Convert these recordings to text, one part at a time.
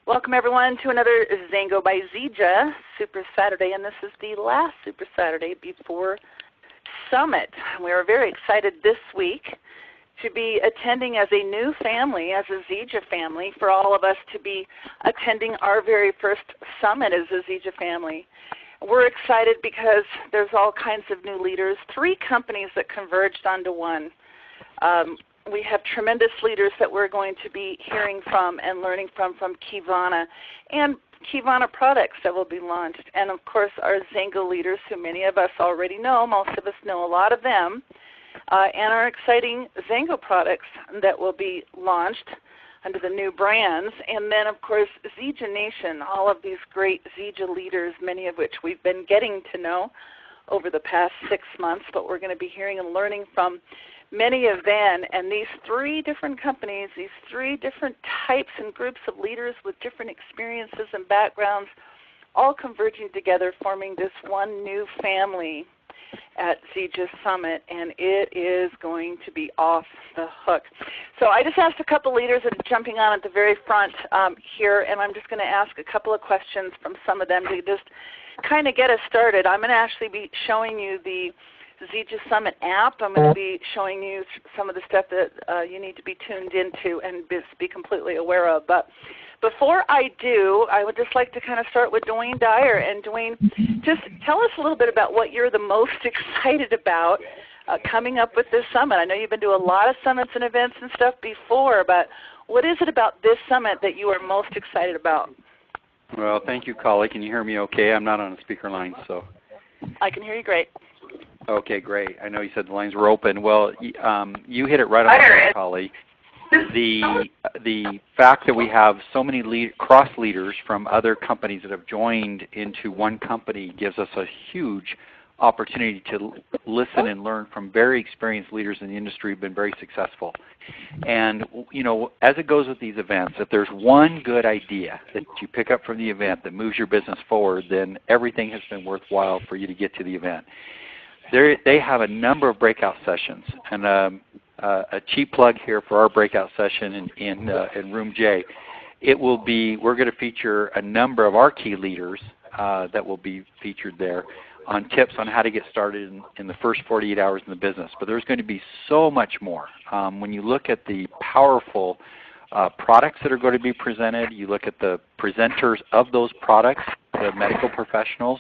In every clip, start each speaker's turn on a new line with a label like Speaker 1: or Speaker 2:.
Speaker 1: Welcome everyone to another Zango by Zija Super Saturday, and this is the last Super Saturday before Summit. We are very excited this week to be attending as a new family, as a Zija family, for all of us to be attending our very first Summit as a Zija family. We're excited because there's all kinds of new leaders, 3 companies that converged onto one. We have tremendous leaders that we're going to be hearing from and learning from Kivana, and Kivana products that will be launched. And of course our Zango leaders, who many of us already know, most of us know a lot of them, and our exciting Zango products that will be launched under the new brands. And then of course Zija Nation, all of these great Zija leaders, many of which we've been getting to know over the past 6 months, but we're going to be hearing and learning from many of them. And these 3 different companies, these 3 different types and groups of leaders with different experiences and backgrounds, all converging together, forming this one new family at Zija Summit, and it is going to be off the hook. So I just asked a couple leaders that are jumping on at the very front here, and I'm just going to ask a couple of questions from some of them to just kind of get us started. I'm going to actually be showing you the Zija Summit app. I'm going to be showing you some of the stuff that you need to be tuned into and be completely aware of. But before I do, I would just like to kind of start with Dwayne Dyer. And Dwayne, just tell us a little bit about what you're the most excited about coming up with this summit. I know you've been to a lot of summits and events and stuff before, but what is it about this summit that you are most excited about?
Speaker 2: Well, thank you, Collie. Can you hear me okay? I'm not on a speaker line, so.
Speaker 1: I can hear you great.
Speaker 2: Okay, great. I know you said the lines were open. Well, you hit it right on the head, Collie. The fact that we have so many cross leaders from other companies that have joined into one company gives us a huge opportunity to listen and learn from very experienced leaders in the industry who have been very successful. And you know, as it goes with these events, if there's one good idea that you pick up from the event that moves your business forward, then everything has been worthwhile for you to get to the event. They have a number of breakout sessions, and a cheap plug here for our breakout session in Room J. We're going to feature a number of our key leaders that will be featured there on tips on how to get started in the first 48 hours in the business. But there's going to be so much more. When you look at the powerful products that are going to be presented, you look at the presenters of those products, the medical professionals.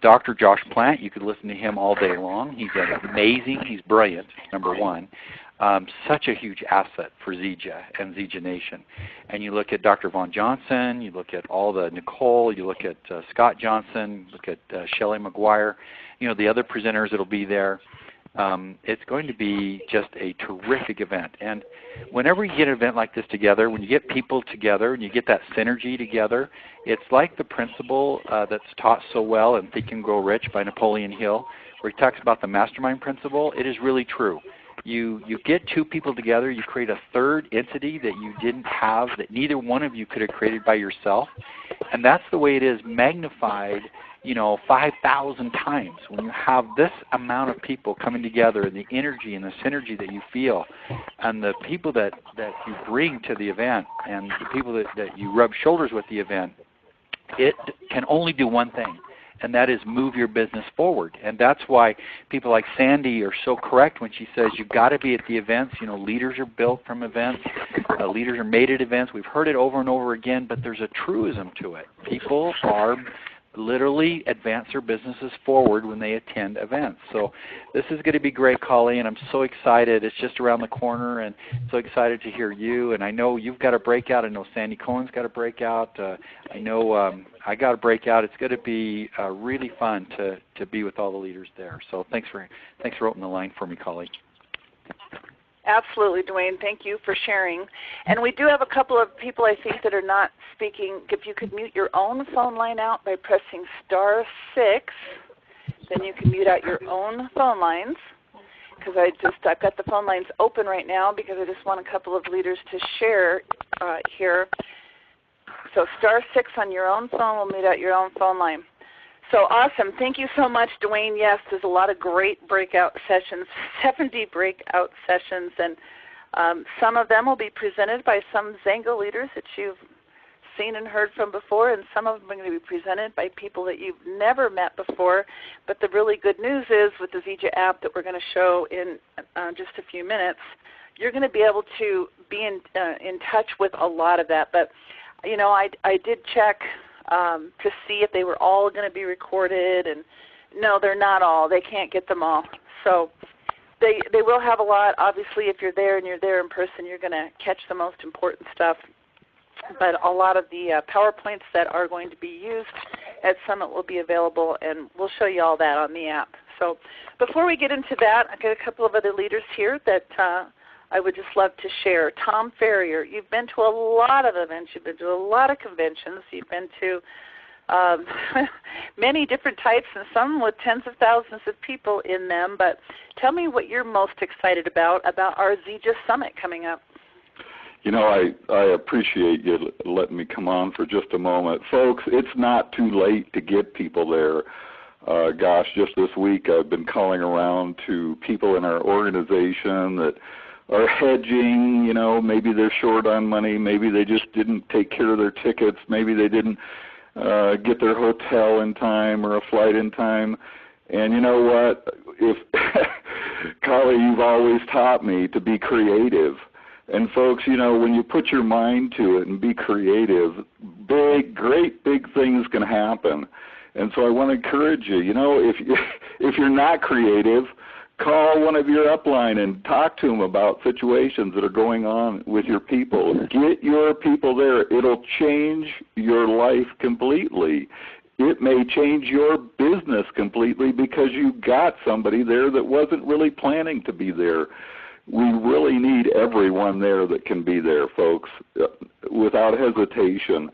Speaker 2: Dr. Josh Plant, you could listen to him all day long. He's amazing. He's brilliant, number one. Such a huge asset for Zija and Zija Nation. And you look at Dr. Vaughn Johnson, you look at all the Nicole, you look at Scott Johnson, look at Shelley McGuire, you know, the other presenters that will be there. It's going to be just a terrific event. And whenever you get an event like this together, when you get people together and you get that synergy together, it's like the principle that's taught so well in Think and Grow Rich by Napoleon Hill, where he talks about the mastermind principle. It is really true. You get 2 people together, you create a third entity that you didn't have, that neither one of you could have created by yourself. And that's the way it is magnified, you know, 5,000 times. When you have this amount of people coming together, and the energy and the synergy that you feel, and the people that you bring to the event, and the people that you rub shoulders with the event, it can only do one thing, and that is move your business forward. And that's why people like Sandy are so correct when she says you've got to be at the events. You know, leaders are built from events. Leaders are made at events. We've heard it over and over again, but there's a truism to it. People are literally advance their businesses forward when they attend events. So this is going to be great, Collie, and I'm so excited. It's just around the corner, and so excited to hear you. And I know you've got a breakout. I know Sandy Cohen's got a breakout. I know I got a breakout. It's going to be really fun to be with all the leaders there. So thanks for opening the line for me, Collie.
Speaker 1: Absolutely, Dwayne. Thank you for sharing. And we do have a couple of people, I think, that are not speaking. If you could mute your own phone line out by pressing *6, then you can mute out your own phone lines. Because I've got the phone lines open right now because I just want a couple of leaders to share here. So *6 on your own phone will mute out your own phone line. So awesome. Thank you so much, Dwayne. Yes, there's a lot of great breakout sessions, 70 breakout sessions, and some of them will be presented by some Zango leaders that you've seen and heard from before, and some of them are going to be presented by people that you've never met before. But the really good news is with the Zija app that we're going to show in just a few minutes, you're going to be able to be in touch with a lot of that. But, you know, I did check to see if they were all going to be recorded, and no, they're not all. They can't get them all. So they will have a lot. Obviously, if you're there and you're there in person, you're going to catch the most important stuff. But a lot of the PowerPoints that are going to be used at Summit will be available, and we'll show you all that on the app. So before we get into that, I've got a couple of other leaders here that I would just love to share. Tom Ferrier, you've been to a lot of events. You've been to a lot of conventions. You've been to many different types, and some with tens of thousands of people in them. But tell me what you're most excited about our Zija Summit coming up.
Speaker 3: You know, I appreciate you letting me come on for just a moment. Folks, it's not too late to get people there. Gosh, just this week I've been calling around to people in our organization that are hedging. You know, maybe they're short on money, maybe they just didn't take care of their tickets, maybe they didn't get their hotel in time or a flight in time. And you know what? If Kali, you've always taught me to be creative. And folks, you know, when you put your mind to it and be creative, great big things can happen. And so I want to encourage you, you know, if you're not creative, call one of your upline and talk to them about situations that are going on with your people. Get your people there. It'll change your life completely. It may change your business completely because you got somebody there that wasn't really planning to be there. We really need everyone there that can be there, folks, without hesitation.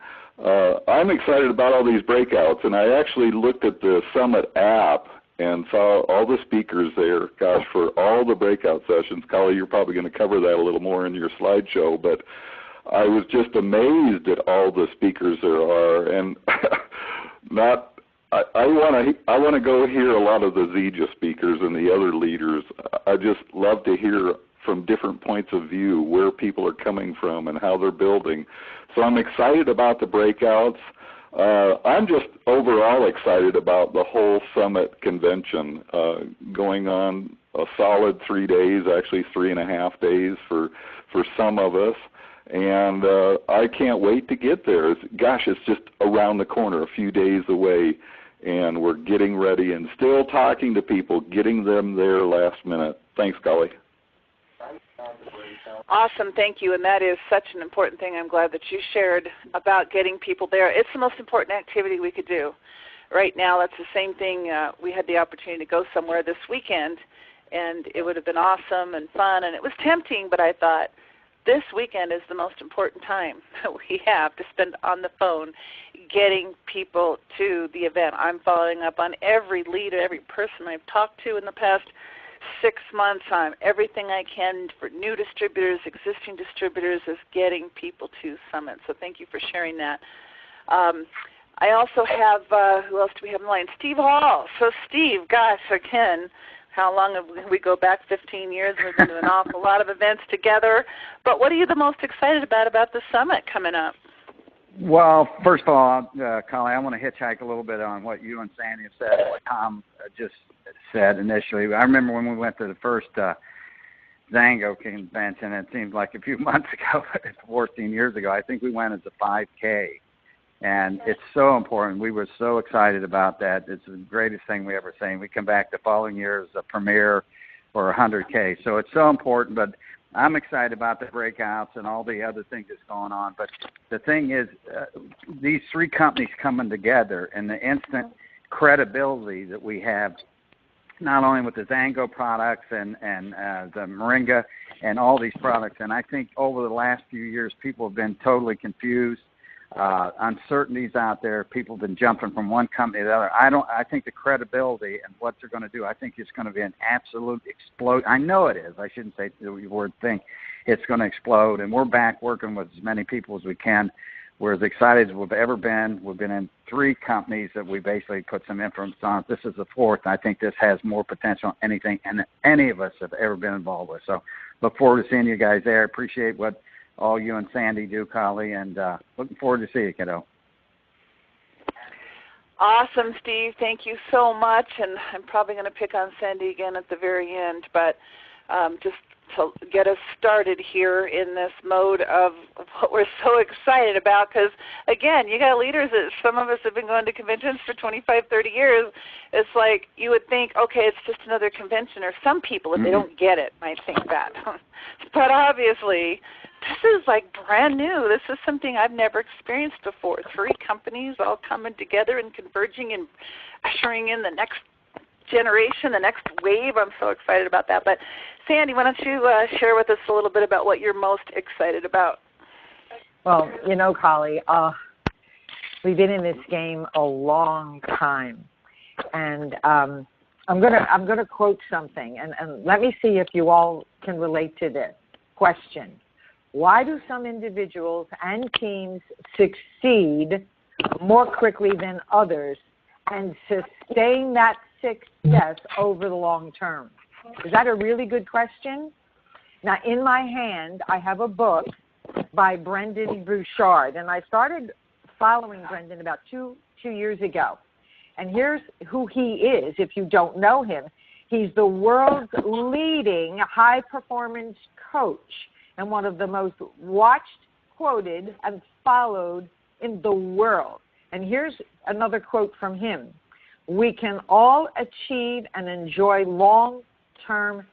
Speaker 3: I'm excited about all these breakouts, and I actually looked at the Summit app and saw all the speakers there. Gosh, for all the breakout sessions, Kali, you're probably going to cover that a little more in your slideshow, but I was just amazed at all the speakers there are, and I want to go hear a lot of the Zija speakers and the other leaders. I just love to hear from different points of view where people are coming from and how they're building. So I'm excited about the breakouts. I'm just overall excited about the whole Summit convention going on a solid 3 days, actually 3.5 days for some of us. And I can't wait to get there. It's just around the corner, a few days away, and we're getting ready and still talking to people, getting them there last minute. Thanks, Kali.
Speaker 1: Awesome, thank you, and that is such an important thing. I'm glad that you shared about getting people there. It's the most important activity we could do. Right now, that's the same thing. We had the opportunity to go somewhere this weekend, and it would have been awesome and fun, and it was tempting, but I thought, this weekend is the most important time that we have to spend on the phone getting people to the event. I'm following up on every leader, every person I've talked to in the past 6 months. Everything I can for new distributors, existing distributors, is getting people to Summit. So thank you for sharing that. I also have, who else do we have in line? Steve Hall. So Steve, gosh, again, how long have we go back? 15 years. We've been to an awful lot of events together. But what are you the most excited about the Summit coming up?
Speaker 4: Well, first of all, Kali, I want to hitchhike a little bit on what you and Sandy have said, what Tom just said initially. I remember when we went to the first Zango convention, it seemed like a few months ago, 14 years ago. I think we went as a 5K. And it's so important. We were so excited about that. It's the greatest thing we ever seen. We come back the following year as a premiere for 100K. So it's so important. But I'm excited about the breakouts and all the other things that's going on. But the thing is, these three companies coming together and the instant credibility that we have, not only with the Zango products and the Moringa and all these products. And I think over the last few years, people have been totally confused. Uncertainties out there. People have been jumping from one company to the other. I think the credibility and what they're going to do, I think it's going to be an absolute explode. I know it is. I shouldn't say the word think. It's going to explode, and we're back working with as many people as we can. We're as excited as we've ever been. We've been in three companies that we basically put some influence on. This is the fourth. I think this has more potential than anything any of us have ever been involved with. So look forward to seeing you guys there. Appreciate what all you and Sandy do, Collie, and looking forward to see you, kiddo.
Speaker 1: Awesome, Steve. Thank you so much. And I'm probably going to pick on Sandy again at the very end, but just to get us started here in this mode of what we're so excited about, because, again, you got leaders that some of us have been going to conventions for 25, 30 years. It's like you would think, okay, it's just another convention, or some people, if they don't get it, might think that. But obviously, this is like brand new. This is something I've never experienced before. 3 companies all coming together and converging and ushering in the next generation, the next wave. I'm so excited about that. But Sandy, why don't you share with us a little bit about what you're most excited about?
Speaker 5: Well, you know, Collie, we've been in this game a long time, and I'm gonna quote something, and let me see if you all can relate to this question. Why do some individuals and teams succeed more quickly than others and sustain that success over the long term? Is that a really good question? Now, in my hand, I have a book by Brendon Burchard, and I started following Brendon about two years ago. And here's who he is, if you don't know him. He's the world's leading high-performance coach and one of the most watched, quoted, and followed in the world. And here's another quote from him. We can all achieve and enjoy long-term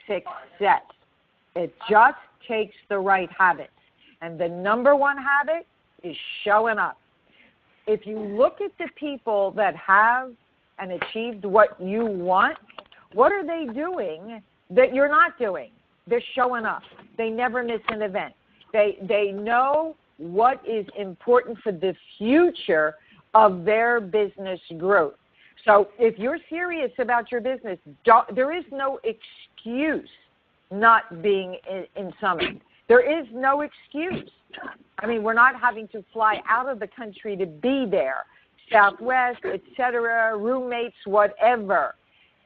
Speaker 5: success. It just takes the right habits. And the number one habit is showing up. If you look at the people that have and achieved what you want, what are they doing that you're not doing? They're showing up. They never miss an event. They know what is important for the future of their business growth. So if you're serious about your business, there is no excuse not being in Summit. There is no excuse. I mean, we're not having to fly out of the country to be there. Southwest, etc., roommates, whatever.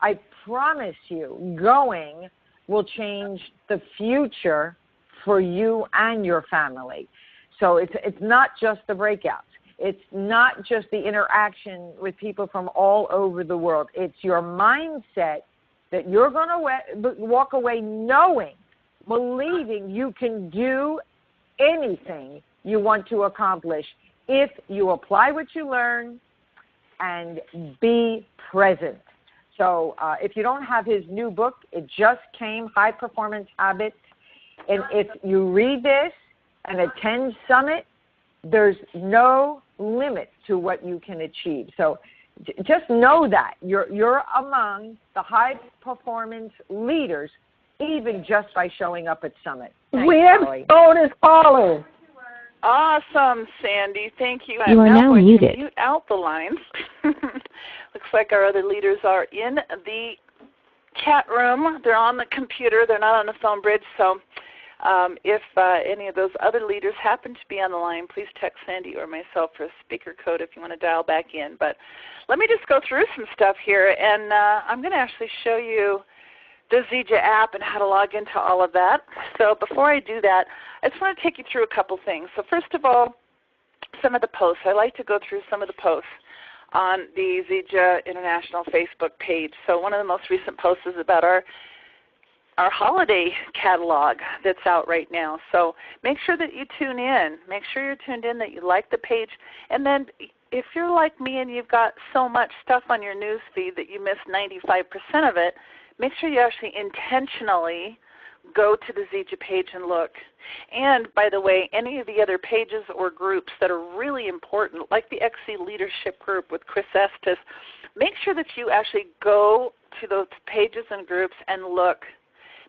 Speaker 5: I promise you, going will change the future for you and your family. So it's not just the breakouts. It's not just the interaction with people from all over the world. It's your mindset that you're going to walk away knowing, believing you can do anything you want to accomplish if you apply what you learn and be present. So if you don't have his new book, it just came, High Performance Habits. And if you read this and attend Summit, there's no limit to what you can achieve. So just know that. You're among the high performance leaders, even just by showing up at Summit. Thanks,
Speaker 6: we have bonus callers.
Speaker 1: Awesome, Sandy. Thank you.
Speaker 6: You are now muted.
Speaker 1: To mute out the lines. Looks like our other leaders are in the chat room. They're on the computer. They're not on the phone bridge. So if any of those other leaders happen to be on the line, please text Sandy or myself for a speaker code if you want to dial back in. But let me just go through some stuff here, and I'm going to actually show you the Zija app and how to log into all of that. So before I do that, I just want to take you through a couple things. So first of all, some of the posts. I like to go through some of the posts on the Zija International Facebook page. So one of the most recent posts is about our holiday catalog that's out right now. So make sure that you tune in. Make sure you're tuned in, that you like the page. And then if you're like me and you've got so much stuff on your news feed that you miss 95% of it, make sure you actually intentionally go to the Zija page and look. And, by the way, any of the other pages or groups that are really important, like the XC Leadership Group with Chris Estes, make sure that you actually go to those pages and groups and look,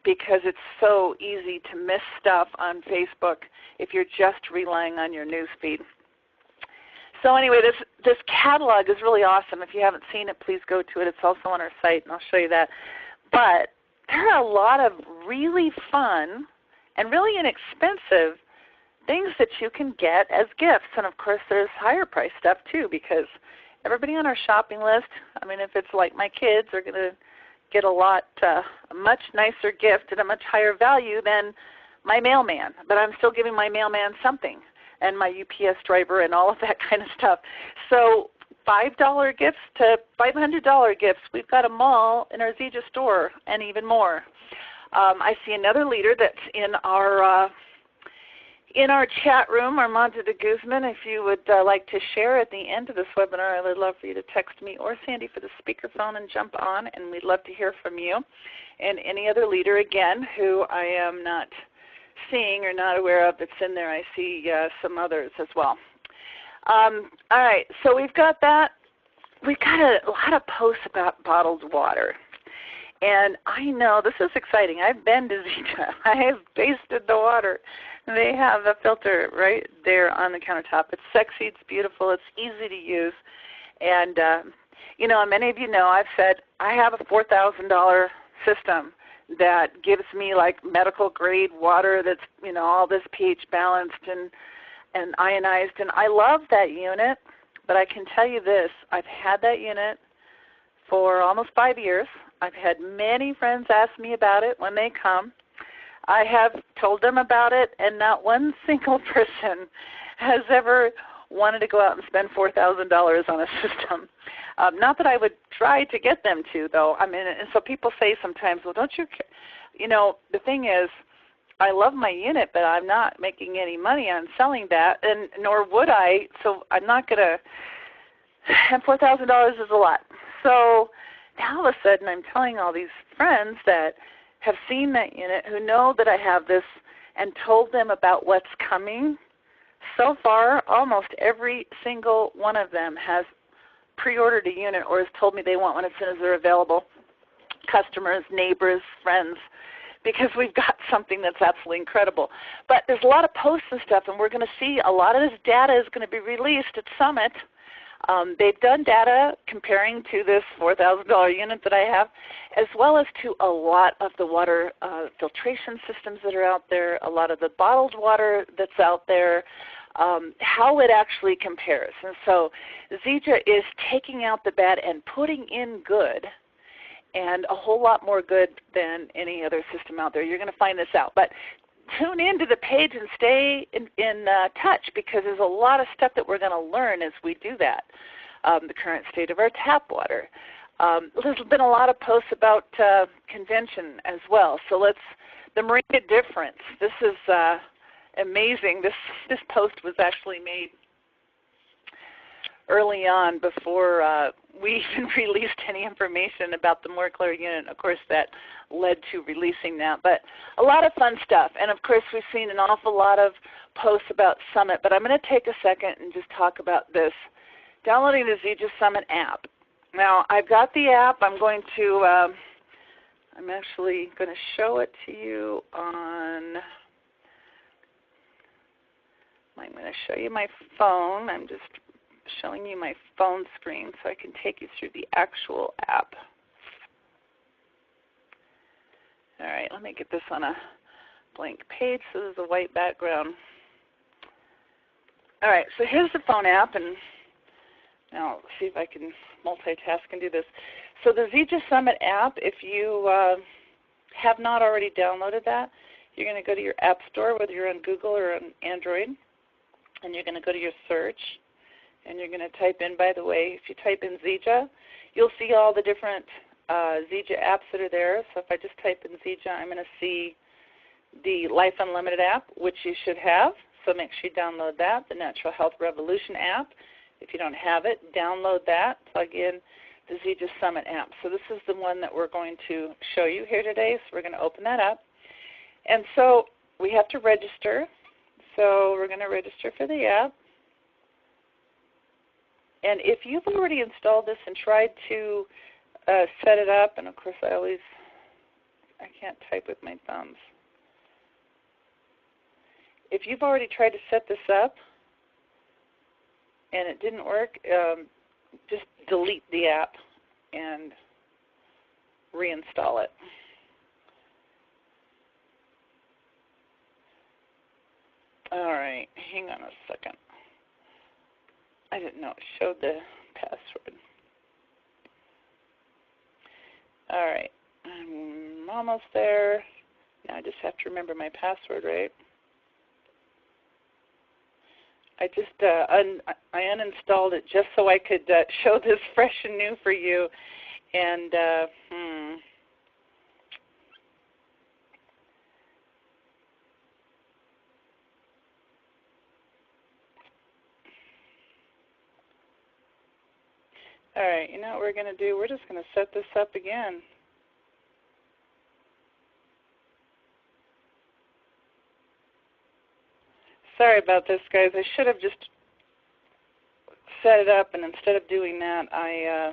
Speaker 1: because it's so easy to miss stuff on Facebook if you're just relying on your news feed. So anyway, this catalog is really awesome. If you haven't seen it, please go to it. It's also on our site, and I'll show you that. But there are a lot of really fun and really inexpensive things that you can get as gifts. And, of course, there's higher price stuff, too, because everybody on our shopping list, I mean, if it's like my kids, are going to get a much nicer gift at a much higher value than my mailman, but I'm still giving my mailman something, and my UPS driver and all of that kind of stuff. So $5 gifts to $500 gifts, we've got them all in our Zija store and even more. I see another leader that's in our chat room, Armando de Guzman. If you would like to share at the end of this webinar, I would love for you to text me or Sandy for the speakerphone and jump on, and we'd love to hear from you. And any other leader, again, who I am not seeing or not aware of that's in there, I see some others as well. All right, so we've got that. We've got a lot of posts about bottled water. And I know this is exciting. I've been to Zija. I have tasted the water. They have a filter right there on the countertop. It's sexy. It's beautiful. It's easy to use. And, you know, many of you know I've said I have a $4,000 system that gives me like medical grade water that's, you know, all this pH balanced and ionized. And I love that unit. But I can tell you this. I've had that unit for almost 5 years. I've had many friends ask me about it when they come. I have told them about it, and not one single person has ever wanted to go out and spend $4,000 on a system. Not that I would try to get them to, though. I mean, and so people say sometimes, well, don't you care? You know, the thing is, I love my unit, but I'm not making any money on selling that, and nor would I, so I'm not going to, and $4,000 is a lot. So now all of a sudden I'm telling all these friends that have seen that unit, who know that I have this, and told them about what's coming. So far, almost every single one of them has pre-ordered a unit or has told me they want one as soon as they're available. Customers, neighbors, friends, because we've got something that's absolutely incredible. But there's a lot of posts and stuff, and we're going to see a lot of this data is going to be released at Summit. They've done data comparing to this $4,000 unit that I have, as well as to a lot of the water filtration systems that are out there, a lot of the bottled water that's out there, how it actually compares. And so Zija is taking out the bad and putting in good, and a whole lot more good than any other system out there. You're going to find this out. But tune into the page and stay in touch, because there's a lot of stuff that we're going to learn as we do that. The current state of our tap water. There's been a lot of posts about convention as well. So the Moringa difference. This is amazing. This post was actually made early on before we even released any information about the Moringa unit. Of course, that led to releasing that. But a lot of fun stuff. And, of course, we've seen an awful lot of posts about Summit. But I'm going to take a second and just talk about this. Downloading the Zija Summit app. Now, I've got the app. I'm actually going to show it to you on, I'm going to show you my phone. I'm just showing you my phone screen so I can take you through the actual app. All right, let me get this on a blank page so there's a white background. All right, so here's the phone app, and now let's see if I can multitask and do this. So the Zija Summit app, if you have not already downloaded that, you're going to go to your app store, whether you're on Google or on Android, and you're going to go to your search. And you're going to type in, by the way, if you type in Zija, you'll see all the different Zija apps that are there. So if I just type in Zija, I'm going to see the Life Unlimited app, which you should have. So make sure you download that, the Natural Health Revolution app. If you don't have it, download that, plug in the Zija Summit app. So this is the one that we're going to show you here today. So we're going to open that up. And so we have to register. So we're going to register for the app. And if you've already installed this and tried to set it up, and of course I can't type with my thumbs. If you've already tried to set this up and it didn't work, just delete the app and reinstall it. All right, hang on a second. I didn't know it showed the password. All right, I'm almost there. Now I just have to remember my password, right? I just I uninstalled it just so I could show this fresh and new for you. And all right, you know what we're going to do? We're just going to set this up again. Sorry about this, guys. I should have just set it up, and instead of doing that, I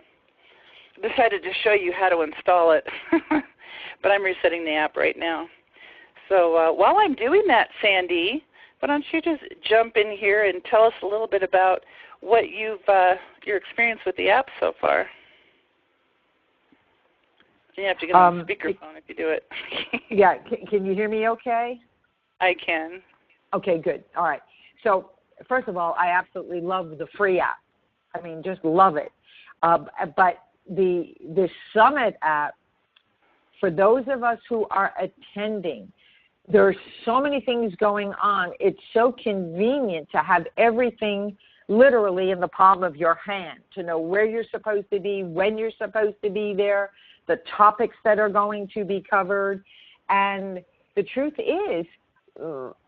Speaker 1: decided to show you how to install it. But I'm resetting the app right now. So while I'm doing that, Sandy, why don't you just jump in here and tell us a little bit about what your experience with the app so far. You have to get on speakerphone if you do it.
Speaker 5: Yeah, can you hear me okay?
Speaker 1: I can.
Speaker 5: Okay, good. All right. So first of all, I absolutely love the free app. I mean, just love it. But the Summit app, for those of us who are attending, there are so many things going on. It's so convenient to have everything literally in the palm of your hand, to know where you're supposed to be, when you're supposed to be there, the topics that are going to be covered. And the truth is,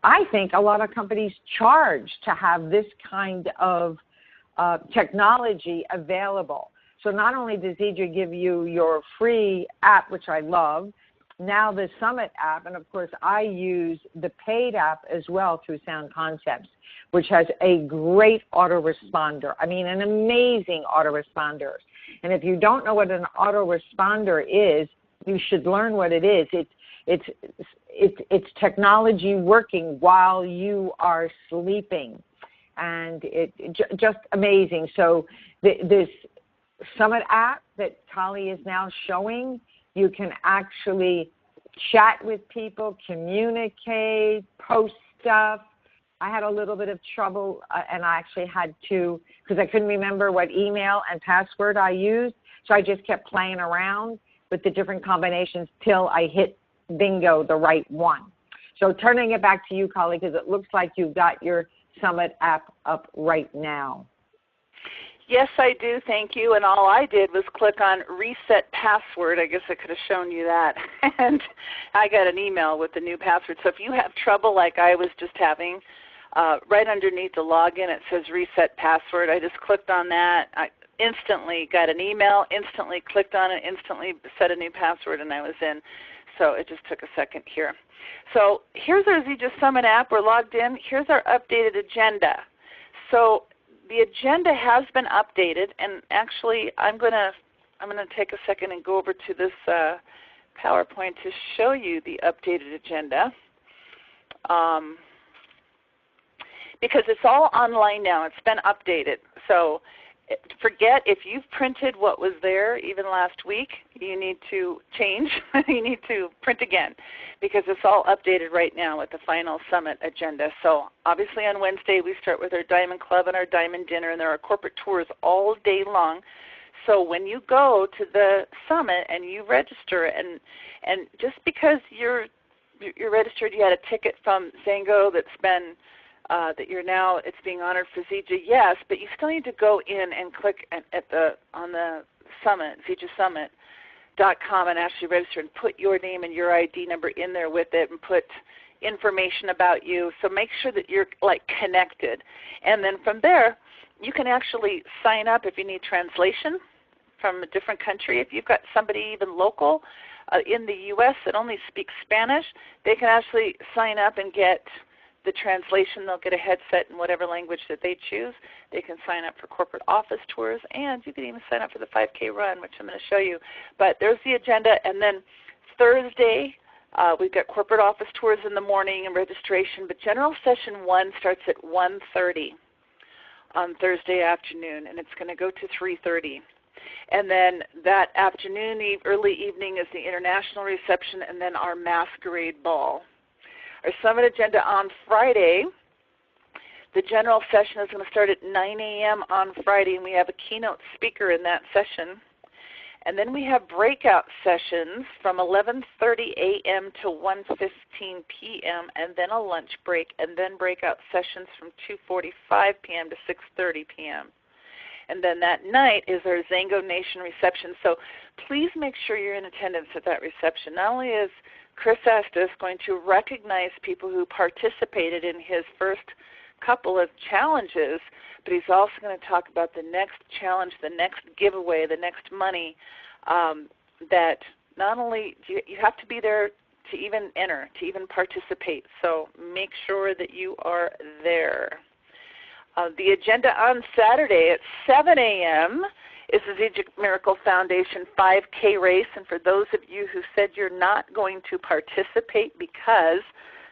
Speaker 5: I think a lot of companies charge to have this kind of technology available. So not only does Zidra give you your free app, which I love, now the Summit app, and of course I use the paid app as well through Sound Concepts, which has a great autoresponder. I mean, an amazing autoresponder. And if you don't know what an autoresponder is, you should learn what it is. It's technology working while you are sleeping, and just amazing. So this Summit app that Kali is now showing, you can actually chat with people, communicate, post stuff. I had a little bit of trouble, and I actually had to, because I couldn't remember what email and password I used, so I just kept playing around with the different combinations till I hit bingo the right one. So turning it back to you, Kali, because it looks like you've got your Summit app up right now.
Speaker 1: Yes, I do. Thank you. And all I did was click on reset password. I guess I could have shown you that. And I got an email with the new password. So if you have trouble like I was just having, right underneath the login it says reset password. I just clicked on that. I instantly got an email, instantly clicked on it, instantly set a new password, and I was in. So it just took a second here. So here's our Zidra Summit app. We're logged in. Here's our updated agenda. So the agenda has been updated, and actually I'm going to take a second and go over to this PowerPoint to show you the updated agenda, because it's all online now. It's been updated. So forget if you've printed what was there even last week, you need to change. You need to print again, because it's all updated right now with the final Summit agenda. So obviously on Wednesday we start with our Diamond Club and our Diamond Dinner, and there are corporate tours all day long. So when you go to the Summit and you register, and just because you're registered, you had a ticket from Zango that's been that you're now, it's being honored for Zidra, yes, but you still need to go in and click on the Summit, ZidraSummit.com, and actually register and put your name and your ID number in there with it, and put information about you. So make sure that you're connected, and then from there you can actually sign up if you need translation from a different country. If you've got somebody even local in the U.S. that only speaks Spanish, they can actually sign up and get the translation. They'll get a headset in whatever language that they choose. They can sign up for corporate office tours, and you can even sign up for the 5K run, which I'm going to show you. But there's the agenda. And then Thursday, we've got corporate office tours in the morning and registration, but general session 1 starts at 1:30 on Thursday afternoon, and it's going to go to 3:30. And then that afternoon, early evening, is the international reception, and then our masquerade ball. Our Summit agenda on Friday, the general session is going to start at 9 a.m. on Friday, and we have a keynote speaker in that session. And then we have breakout sessions from 11:30 a.m. to 1:15 p.m. and then a lunch break, and then breakout sessions from 2:45 p.m. to 6:30 p.m. And then that night is our Zango Nation reception. So please make sure you're in attendance at that reception. Not only is Chris Estes going to recognize people who participated in his first couple of challenges, but he's also going to talk about the next challenge, the next giveaway, the next money that not only do you have to be there to even enter, to even participate. So make sure that you are there. The agenda on Saturday at 7 a.m. is the Ziegler Miracle Foundation 5K race. And for those of you who said you're not going to participate because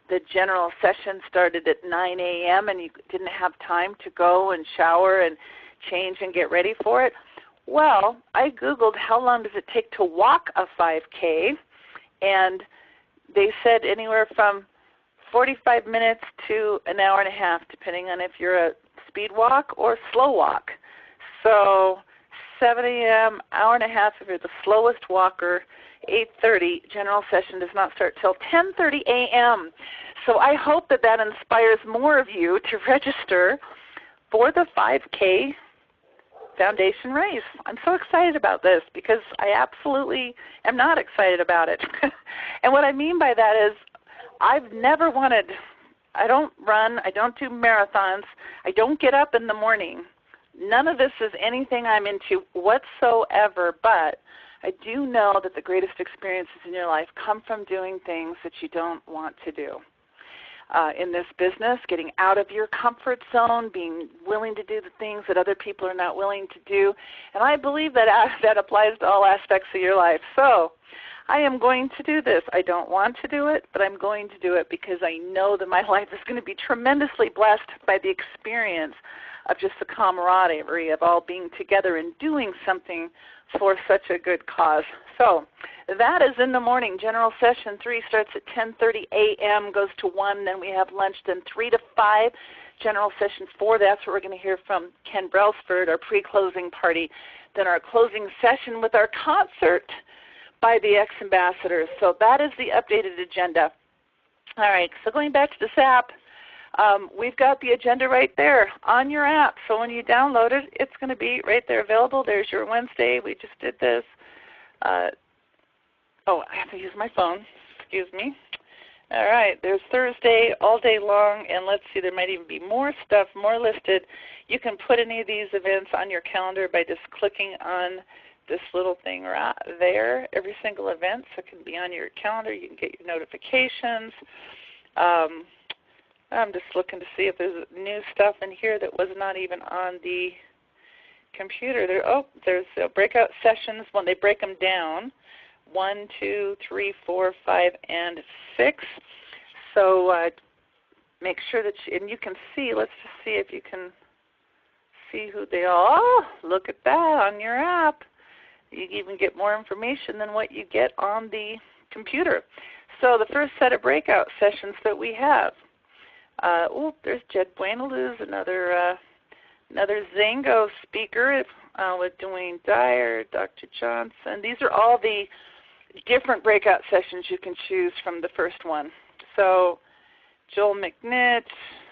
Speaker 1: the general session started at 9 a.m. and you didn't have time to go and shower and change and get ready for it, well, I Googled how long does it take to walk a 5K, and they said anywhere from 45 minutes to an hour and a half, depending on if you're a speed walk or slow walk. So 7 a.m., hour and a half if you're the slowest walker. 8:30, general session does not start till 10:30 a.m. So I hope that that inspires more of you to register for the 5K Foundation race. I'm so excited about this because I absolutely am not excited about it. And what I mean by that is I've never wanted, I don't run, I don't do marathons, I don't get up in the morning. None of this is anything I'm into whatsoever, but I do know that the greatest experiences in your life come from doing things that you don't want to do. In this business, getting out of your comfort zone, being willing to do the things that other people are not willing to do. And I believe that that applies to all aspects of your life. So I am going to do this. I don't want to do it, but I'm going to do it because I know that my life is going to be tremendously blessed by the experience of just the camaraderie of all being together and doing something for such a good cause. So that is in the morning. General session 3 starts at 10:30 a.m., goes to 1, then we have lunch, then 3 to 5. General session 4, that's where we're going to hear from Ken Brailsford, our pre-closing party. Then our closing session with our concert by the ex-ambassadors. So that is the updated agenda. All right, so going back to this app, we've got the agenda right there on your app. So when you download it, it's going to be right there available. There's your Wednesday. We just did this. Oh, I have to use my phone. Excuse me. All right, there's Thursday all day long, and let's see, there might even be more stuff, more listed. You can put any of these events on your calendar by just clicking on this little thing right there, every single event, so it can be on your calendar. You can get your notifications. I'm just looking to see if there's new stuff in here that was not even on the computer. There's breakout sessions when they break them down. 1, 2, 3, 4, 5, and 6. So make sure that and you can see, let's just see if you can see who they are. Oh, look at that on your app. You even get more information than what you get on the computer. So the first set of breakout sessions that we have, there's Jed Buenaluz, another Zango speaker with Dwayne Dyer, Dr. Johnson. These are all the different breakout sessions you can choose from the first one. So Joel McNitt,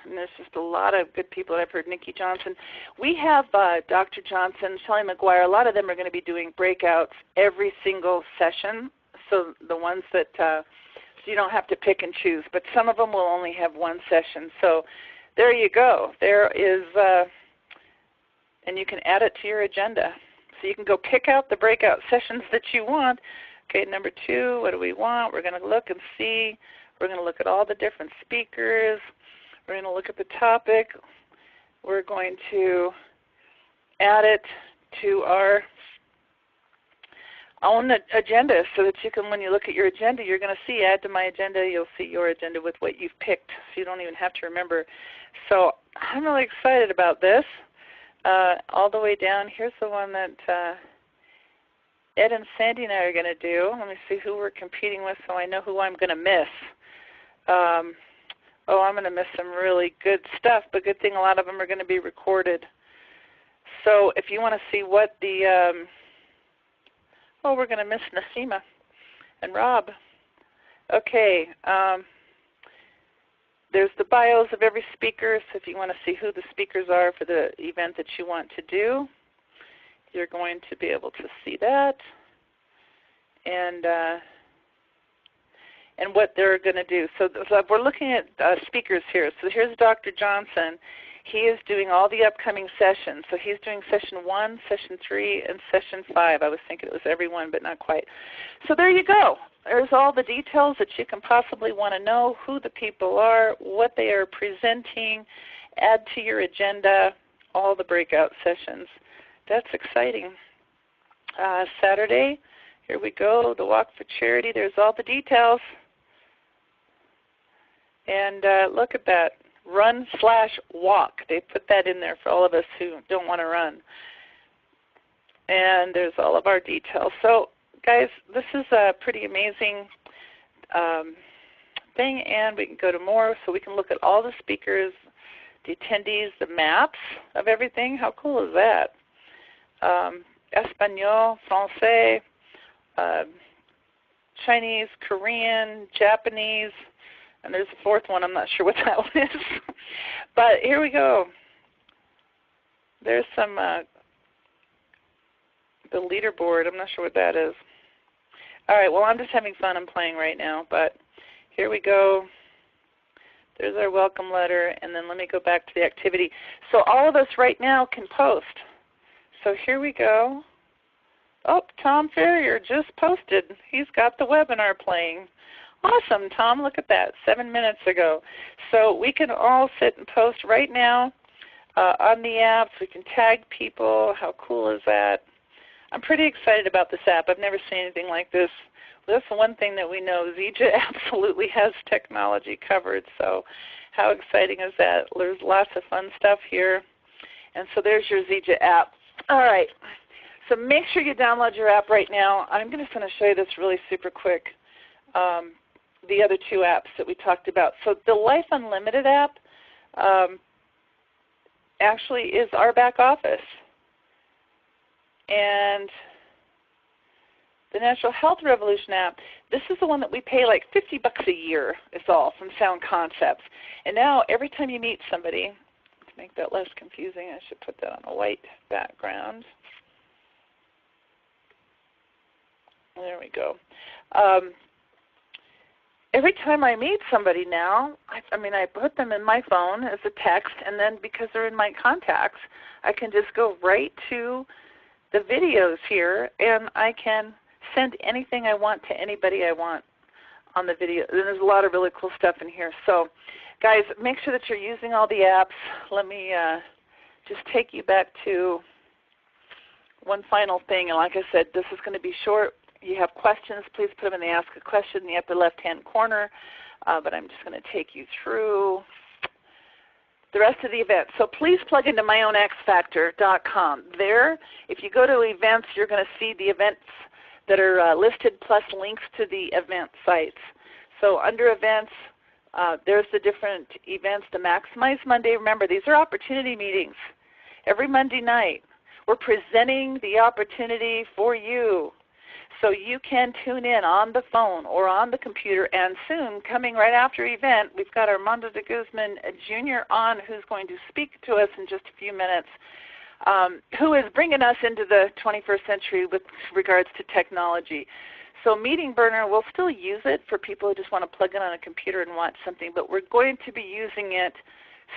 Speaker 1: and there's just a lot of good people that I've heard, Nikki Johnson. We have Dr. Johnson, Shelley McGuire. A lot of them are going to be doing breakouts every single session, so the ones that so you don't have to pick and choose, but some of them will only have one session. So there you go. There is, and you can add it to your agenda. So you can go pick out the breakout sessions that you want. Okay, number 2, what do we want? We're going to look and see. We're going to look at all the different speakers. We're going to look at the topic. We're going to add it to our own agenda so that you can, when you look at your agenda, you're going to see add to my agenda. You'll see your agenda with what you've picked, so you don't even have to remember. So I'm really excited about this. All the way down, here's the one that Ed and Sandy and I are going to do. Let me see who we're competing with so I know who I'm going to miss. I'm going to miss some really good stuff, but good thing a lot of them are going to be recorded. So if you want to see what the Oh, we're going to miss Nassima and Rob. Okay. There's the bios of every speaker, so if you want to see who the speakers are for the event that you want to do, you're going to be able to see that. And what they're going to do. So we're looking at speakers here. So here's Dr. Johnson. He is doing all the upcoming sessions. So he's doing session 1, session 3, and session 5. I was thinking it was every one, but not quite. So there you go. There's all the details that you can possibly want to know, who the people are, what they are presenting, add to your agenda, all the breakout sessions. That's exciting. Saturday, here we go, the Walk for Charity. There's all the details. And look at that, run/walk. They put that in there for all of us who don't want to run. And there's all of our details. So, guys, this is a pretty amazing thing, and we can go to more so we can look at all the speakers, the attendees, the maps of everything. How cool is that? Espanol, Francais, Chinese, Korean, Japanese, and there's a fourth one. I'm not sure what that one is. But here we go. There's some, the leaderboard. I'm not sure what that is. All right, well, I'm just having fun. I'm playing right now. But here we go. There's our welcome letter. And then let me go back to the activity. So all of us right now can post. So here we go. Oh, Tom Ferrier just posted. He's got the webinar playing. Awesome, Tom. Look at that, 7 minutes ago. So we can all sit and post right now on the apps. We can tag people. How cool is that? I'm pretty excited about this app. I've never seen anything like this. That's the one thing that we know. Zija absolutely has technology covered. So how exciting is that? There's lots of fun stuff here. And so there's your Zija app. All right. So make sure you download your app right now. I'm just going to show you this really super quick. The other two apps that we talked about. So the Life Unlimited app actually is our back office. And the Natural Health Revolution app, this is the one that we pay like $50 a year is all from Sound Concepts. And now every time you meet somebody, to make that less confusing, I should put that on a white background. There we go. Every time I meet somebody now, I put them in my phone as a text, and then because they're in my contacts, I can just go right to the videos here, and I can send anything I want to anybody I want on the video. And there's a lot of really cool stuff in here. So, guys, make sure that you're using all the apps. Let me just take you back to one final thing. And like I said, this is going to be short. You have questions, please put them in the Ask a Question in the upper left-hand corner. But I'm just going to take you through the rest of the event. So please plug into myownxfactor.com. There, if you go to events, you're going to see the events that are listed plus links to the event sites. So under events, there's the different events. The Maximize Monday, remember, these are opportunity meetings. Every Monday night, we're presenting the opportunity for you. So you can tune in on the phone or on the computer, and soon, coming right after event, we've got Armando de Guzman Jr. on, who's going to speak to us in just a few minutes, who is bringing us into the 21st century with regards to technology. So Meeting Burner, we'll still use it for people who just want to plug in on a computer and watch something, but we're going to be using it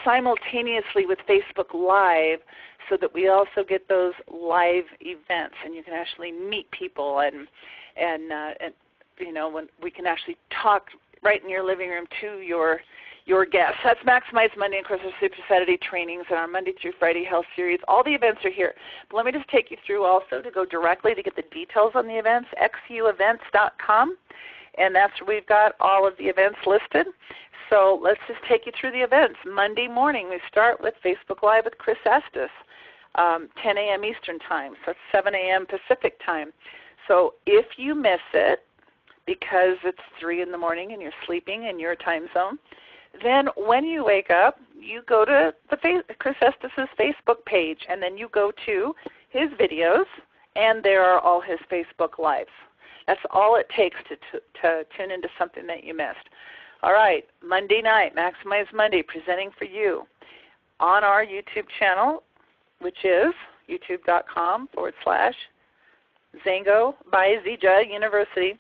Speaker 1: simultaneously with Facebook Live so that we also get those live events and you can actually meet people and you know, when we can actually talk right in your living room to your guests. That's Maximize Monday, and of course our Super Saturday trainings and our Monday through Friday health series. All the events are here. But let me just take you through also to go directly to get the details on the events, xuevents.com, and that's where we've got all of the events listed. So let's just take you through the events. Monday morning we start with Facebook Live with Chris Estes, 10 a.m. Eastern Time, so that's 7 a.m. Pacific Time. So if you miss it because it's 3 in the morning and you're sleeping in your time zone, then when you wake up, you go to the Chris Estes' Facebook page, and then you go to his videos, and there are all his Facebook Lives. That's all it takes to tune into something that you missed. All right, Monday night, Maximize Monday, presenting for you on our YouTube channel, which is youtube.com/Zango by Zija University.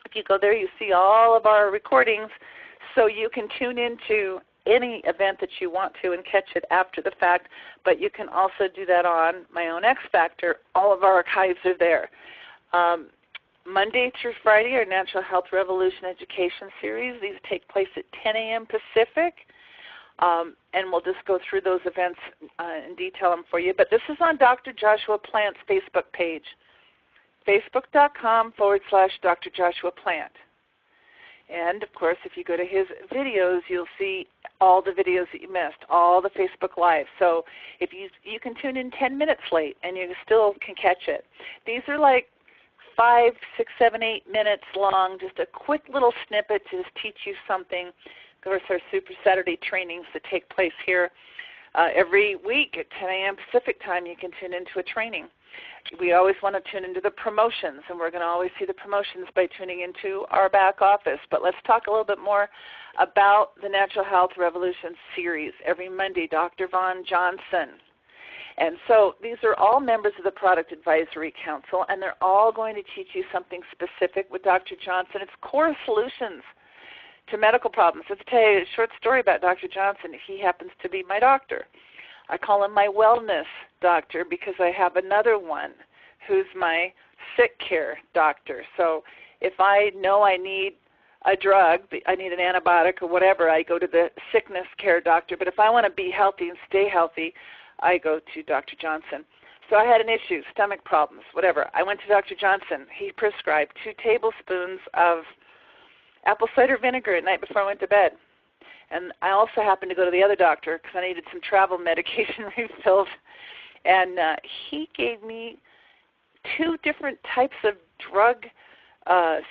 Speaker 1: If you go there, you see all of our recordings, so you can tune into any event that you want to and catch it after the fact, but you can also do that on My Own X Factor. All of our archives are there. Monday through Friday are Natural Health Revolution Education Series. These take place at 10 a.m. Pacific, and we'll just go through those events and detail them for you. But this is on Dr. Joshua Plant's Facebook page, facebook.com/Dr. Joshua Plant. And, of course, if you go to his videos, you'll see all the videos that you missed, all the Facebook Lives. So if you can tune in 10 minutes late and you still can catch it. These are like 5, 6, 7, 8 minutes long, just a quick little snippet to just teach you something. Of course, our Super Saturday trainings that take place here every week at 10 a.m. Pacific time, you can tune into a training. We always want to tune into the promotions, and we're going to always see the promotions by tuning into our back office. But let's talk a little bit more about the Natural Health Revolution series. Every Monday, Dr. Vaughn Johnson. And so these are all members of the Product Advisory Council, and they're all going to teach you something specific with Dr. Johnson. It's core solutions to medical problems. Let's tell you a short story about Dr. Johnson. He happens to be my doctor. I call him my wellness doctor because I have another one who's my sick care doctor. So if I know I need a drug, I need an antibiotic or whatever, I go to the sickness care doctor. But if I want to be healthy and stay healthy, I go to Dr. Johnson. So I had an issue, stomach problems, whatever. I went to Dr. Johnson. He prescribed 2 tablespoons of apple cider vinegar at night before I went to bed. And I also happened to go to the other doctor because I needed some travel medication refilled. And he gave me 2 different types of drug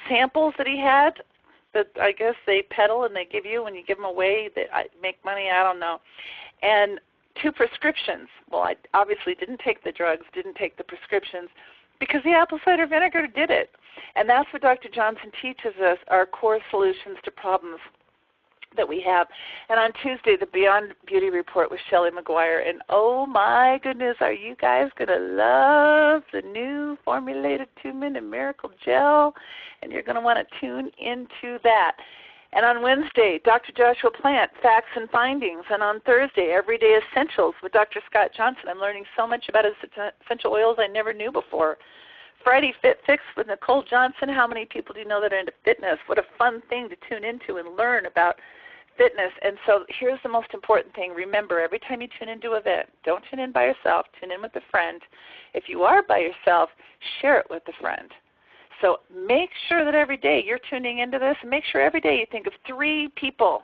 Speaker 1: samples that he had that I guess they peddle and they give you when you give them away that make money, I don't know. And 2 prescriptions. Well, I obviously didn't take the drugs, didn't take the prescriptions, because the apple cider vinegar did it. And that's what Dr. Johnson teaches us, our core solutions to problems that we have. And on Tuesday, the Beyond Beauty Report with Shelley McGuire. And oh my goodness, are you guys going to love the new formulated 2-minute miracle gel? And you're going to want to tune into that. And on Wednesday, Dr. Joshua Plant, Facts and Findings. And on Thursday, Everyday Essentials with Dr. Scott Johnson. I'm learning so much about essential oils I never knew before. Friday, Fit Fix with Nicole Johnson. How many people do you know that are into fitness? What a fun thing to tune into and learn about fitness. And so here's the most important thing. Remember, every time you tune into an event, don't tune in by yourself. Tune in with a friend. If you are by yourself, share it with a friend. So make sure that every day you're tuning into this, and make sure every day you think of 3 people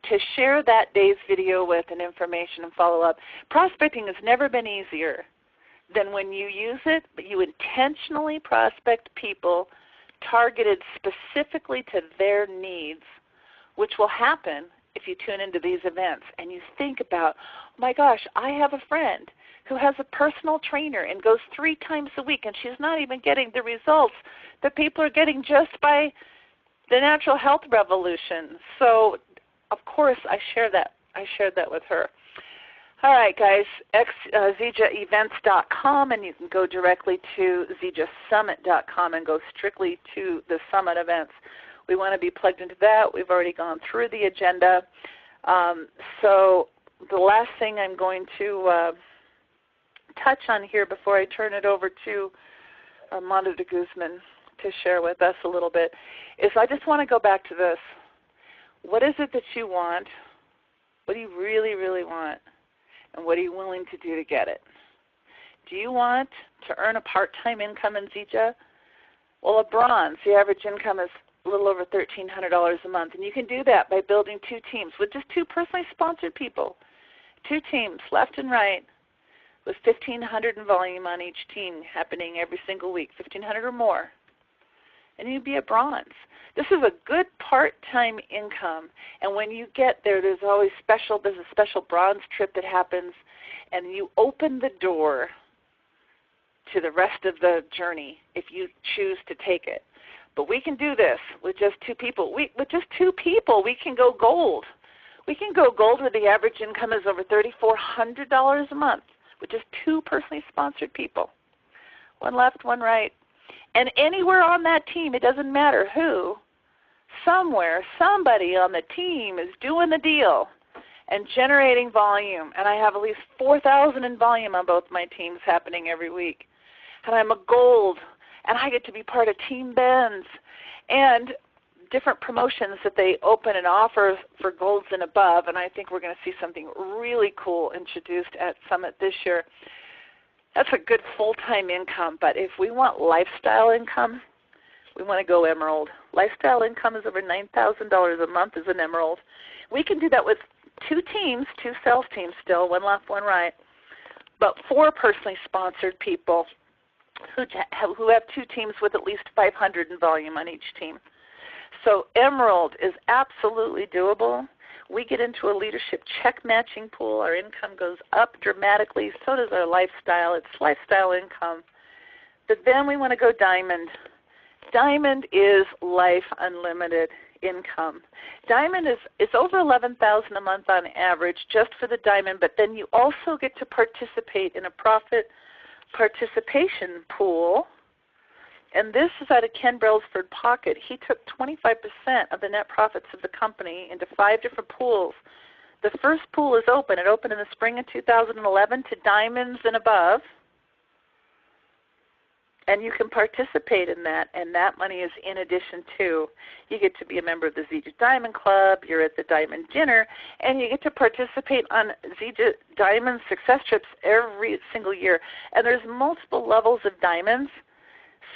Speaker 1: to share that day's video with and information and follow up. Prospecting has never been easier than when you use it, but you intentionally prospect people targeted specifically to their needs, which will happen if you tune into these events and you think about, oh my gosh, I have a friend who has a personal trainer and goes 3 times a week, and she's not even getting the results that people are getting just by the Natural Health Revolution. So, of course, I shared that with her. All right, guys, ZijaEvents.com, and you can go directly to ZijaSummit.com and go strictly to the Summit events. We want to be plugged into that. We've already gone through the agenda. So the last thing I'm going to touch on here before I turn it over to Armando de Guzman to share with us a little bit is I just want to go back to this. What is it that you want? What do you really, really want? And what are you willing to do to get it? Do you want to earn a part-time income in Zija? Well, a bronze, the average income is a little over $1,300 a month. And you can do that by building 2 teams with just 2 personally sponsored people. 2 teams, left and right, with $1,500 in volume on each team happening every single week, $1,500 or more. And you'd be a bronze. This is a good part-time income. And when you get there, there's a special bronze trip that happens, and you open the door to the rest of the journey if you choose to take it. But we can do this with just two people. With just two people, we can go gold. We can go gold where the average income is over $3,400 a month with just two personally sponsored people. One left, one right. And anywhere on that team, it doesn't matter who, somewhere, somebody on the team is doing the deal and generating volume. And I have at least 4,000 in volume on both my teams happening every week. And I'm a gold, and I get to be part of Team Ben's and different promotions that they open and offer for golds and above. And I think we're going to see something really cool introduced at Summit this year. That's a good full-time income, but if we want lifestyle income, we want to go Emerald. Lifestyle income is over $9,000 a month as an Emerald. We can do that with two teams, two sales teams still, one left, one right, but 4 personally sponsored people who have 2 teams with at least 500 in volume on each team. So Emerald is absolutely doable. We get into a leadership check matching pool. Our income goes up dramatically. So does our lifestyle. It's lifestyle income. But then we want to go Diamond. Diamond is life unlimited income. Diamond is over $11,000 a month on average just for the Diamond, but then you also get to participate in a profit participation pool. And this is out of Ken Brailsford Pocket. He took 25% of the net profits of the company into 5 different pools. The first pool is open. It opened in the spring of 2011 to diamonds and above. And you can participate in that, and that money is in addition to. You get to be a member of the Zija Diamond Club, you're at the Diamond Dinner, and you get to participate on Zija Diamond Success Trips every single year. And there's multiple levels of diamonds.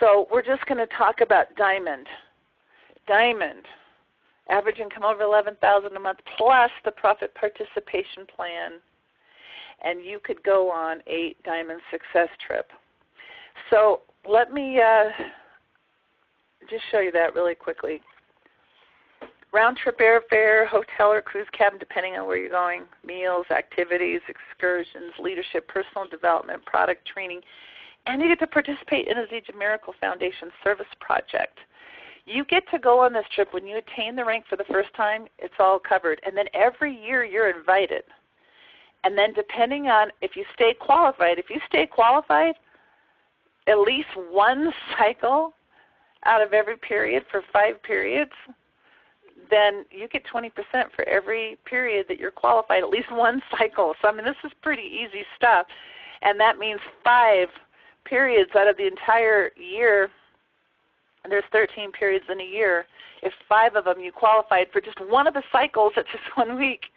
Speaker 1: So we're just going to talk about Diamond. Diamond, average income over $11,000 a month plus the profit participation plan. And you could go on a Diamond Success Trip. So let me just show you that really quickly. Round-trip airfare, hotel or cruise cabin, depending on where you're going, meals, activities, excursions, leadership, personal development, product training, and you get to participate in a Zija Miracle Foundation service project. You get to go on this trip when you attain the rank for the first time. It's all covered. And then every year you're invited. And then depending on if you stay qualified, at least one cycle out of every period for 5 periods, then you get 20% for every period that you're qualified, at least one cycle. So, I mean, this is pretty easy stuff. And that means 5 periods out of the entire year, and there's 13 periods in a year. If 5 of them you qualified for just one of the cycles at just 1 week,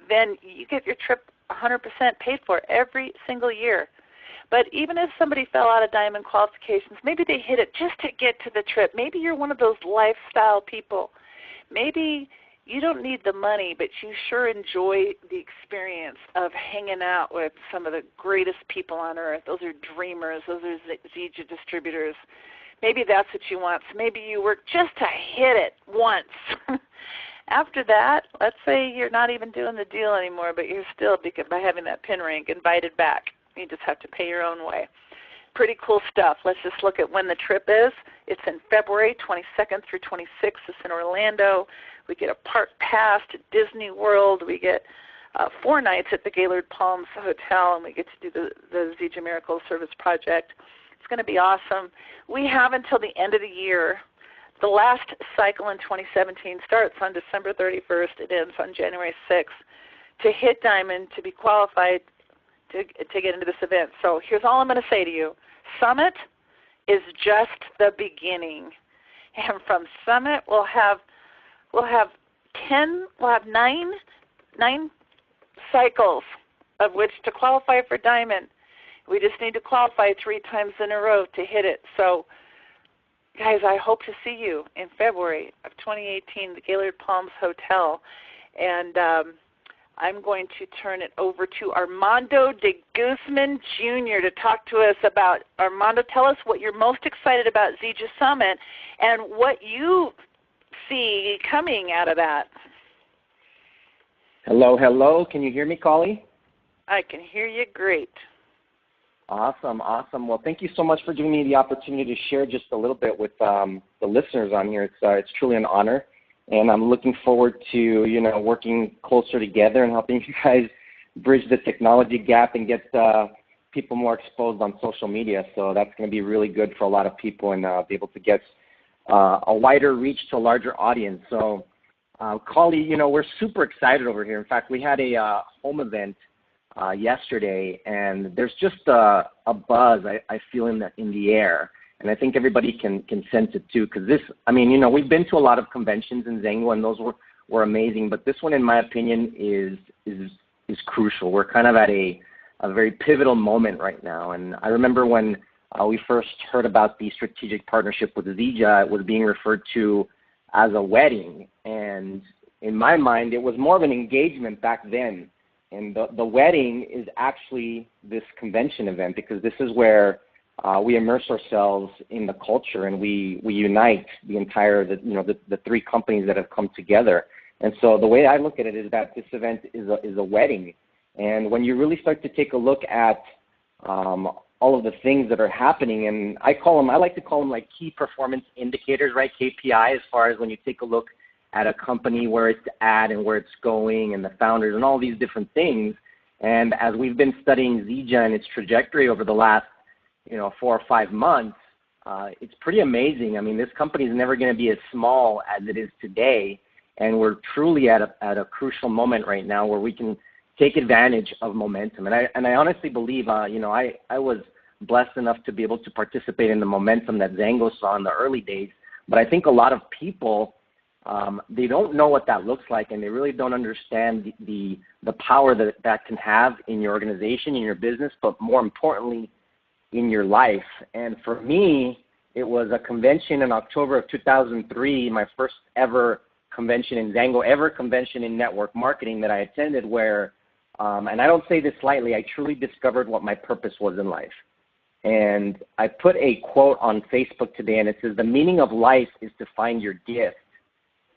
Speaker 1: then you get your trip 100% paid for every single year. But even if somebody fell out of Diamond qualifications, maybe they hit it just to get to the trip. Maybe you're one of those lifestyle people. Maybe you don't need the money, but you sure enjoy the experience of hanging out with some of the greatest people on earth. Those are dreamers. Those are Zija distributors. Maybe that's what you want. So maybe you work just to hit it once. After that, let's say you're not even doing the deal anymore, but you're still, by having that pin rank, invited back. You just have to pay your own way. Pretty cool stuff. Let's just look at when the trip is. It's in February 22nd through 26th. It's in Orlando. We get a park pass to Disney World. We get 4 nights at the Gaylord Palms Hotel, and we get to do the Zija Miracle Service Project. It's going to be awesome. We have until the end of the year. The last cycle in 2017 starts on December 31st. It ends on January 6th. To hit Diamond, to be qualified to get into this event. So here's all I'm going to say to you. Summit is just the beginning. And from Summit, we'll have 9 cycles of which to qualify for Diamond. We just need to qualify 3 times in a row to hit it. So, guys, I hope to see you in February of 2018, the Gaylord Palms Hotel. And I'm going to turn it over to Armando de Guzman Jr. to talk to us about, Armando, tell us what you're most excited about Zija Summit and what you see coming out of that.
Speaker 7: Hello, hello. Can you hear me, Collie?
Speaker 1: I can hear you great.
Speaker 7: Awesome. Well, thank you so much for giving me the opportunity to share just a little bit with the listeners on here. It's truly an honor, and I'm looking forward to working closer together and helping you guys bridge the technology gap and get people more exposed on social media. So that's going to be really good for a lot of people and be able to get a wider reach to a larger audience. So, Kali, we're super excited over here. In fact, we had a home event yesterday, and there's just a buzz I feel in the air, and I think everybody can sense it too. Because we've been to a lot of conventions in Zango, and those were amazing, but this one, in my opinion, is crucial. We're kind of at a very pivotal moment right now, and I remember when we first heard about the strategic partnership with Zija, it was being referred to as a wedding, and in my mind, it was more of an engagement back then. And the wedding is actually this convention event, because this is where we immerse ourselves in the culture, and we unite the entire, the three companies that have come together. And so the way I look at it is that this event is a wedding. And when you really start to take a look at all of the things that are happening, and I like to call them like key performance indicators, right? KPI, as far as when you take a look at a company, where it's at and where it's going, and the founders and all these different things. And as we've been studying Zija and its trajectory over the last 4 or 5 months, it's pretty amazing. I mean, this company is never going to be as small as it is today, and we're truly at a crucial moment right now where we can take advantage of momentum. And I honestly believe, I was blessed enough to be able to participate in the momentum that Zango saw in the early days, but I think a lot of people, they don't know what that looks like, and they really don't understand the power that can have in your organization, in your business, but more importantly, in your life. And for me, it was a convention in October of 2003, my first ever convention in Zango, ever convention in network marketing that I attended, where, and I don't say this lightly, I truly discovered what my purpose was in life. And I put a quote on Facebook today, and it says, "The meaning of life is to find your gift,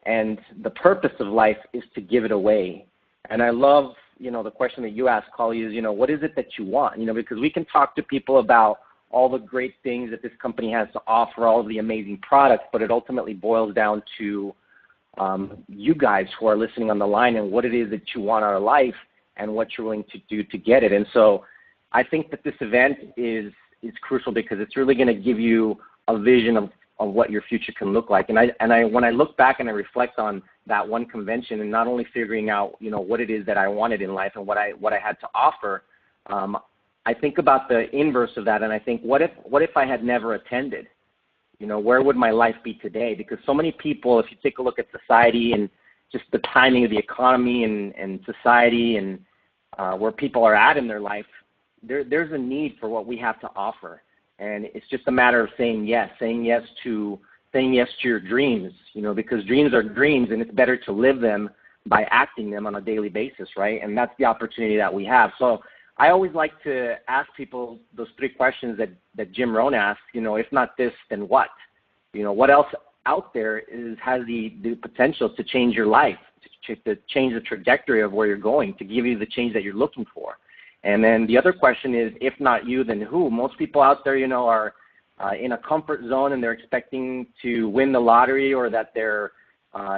Speaker 7: and the purpose of life is to give it away." And I love, the question that you asked, Kali, is, what is it that you want? Because we can talk to people about all the great things that this company has to offer, all of the amazing products, but it ultimately boils down to you guys who are listening on the line, and what it is that you want out of life and what you're willing to do to get it. And so I think that this event is crucial, because it's really going to give you a vision of what your future can look like. And I when I look back and I reflect on that one convention, and not only figuring out, what it is that I wanted in life and what I had to offer, I think about the inverse of that, and I think, what if I had never attended? Where would my life be today? Because so many people, if you take a look at society and just the timing of the economy and society and where people are at in their life, there's a need for what we have to offer. And it's just a matter of saying yes to your dreams, because dreams are dreams, and it's better to live them by acting them on a daily basis, right? And that's the opportunity that we have. So I always like to ask people those 3 questions that Jim Rohn asked, if not this, then what? What else out there has the potential to change your life, to change the trajectory of where you're going, to give you the change that you're looking for? And then the other question is, if not you, then who? Most people out there, are in a comfort zone, and they're expecting to win the lottery, or that their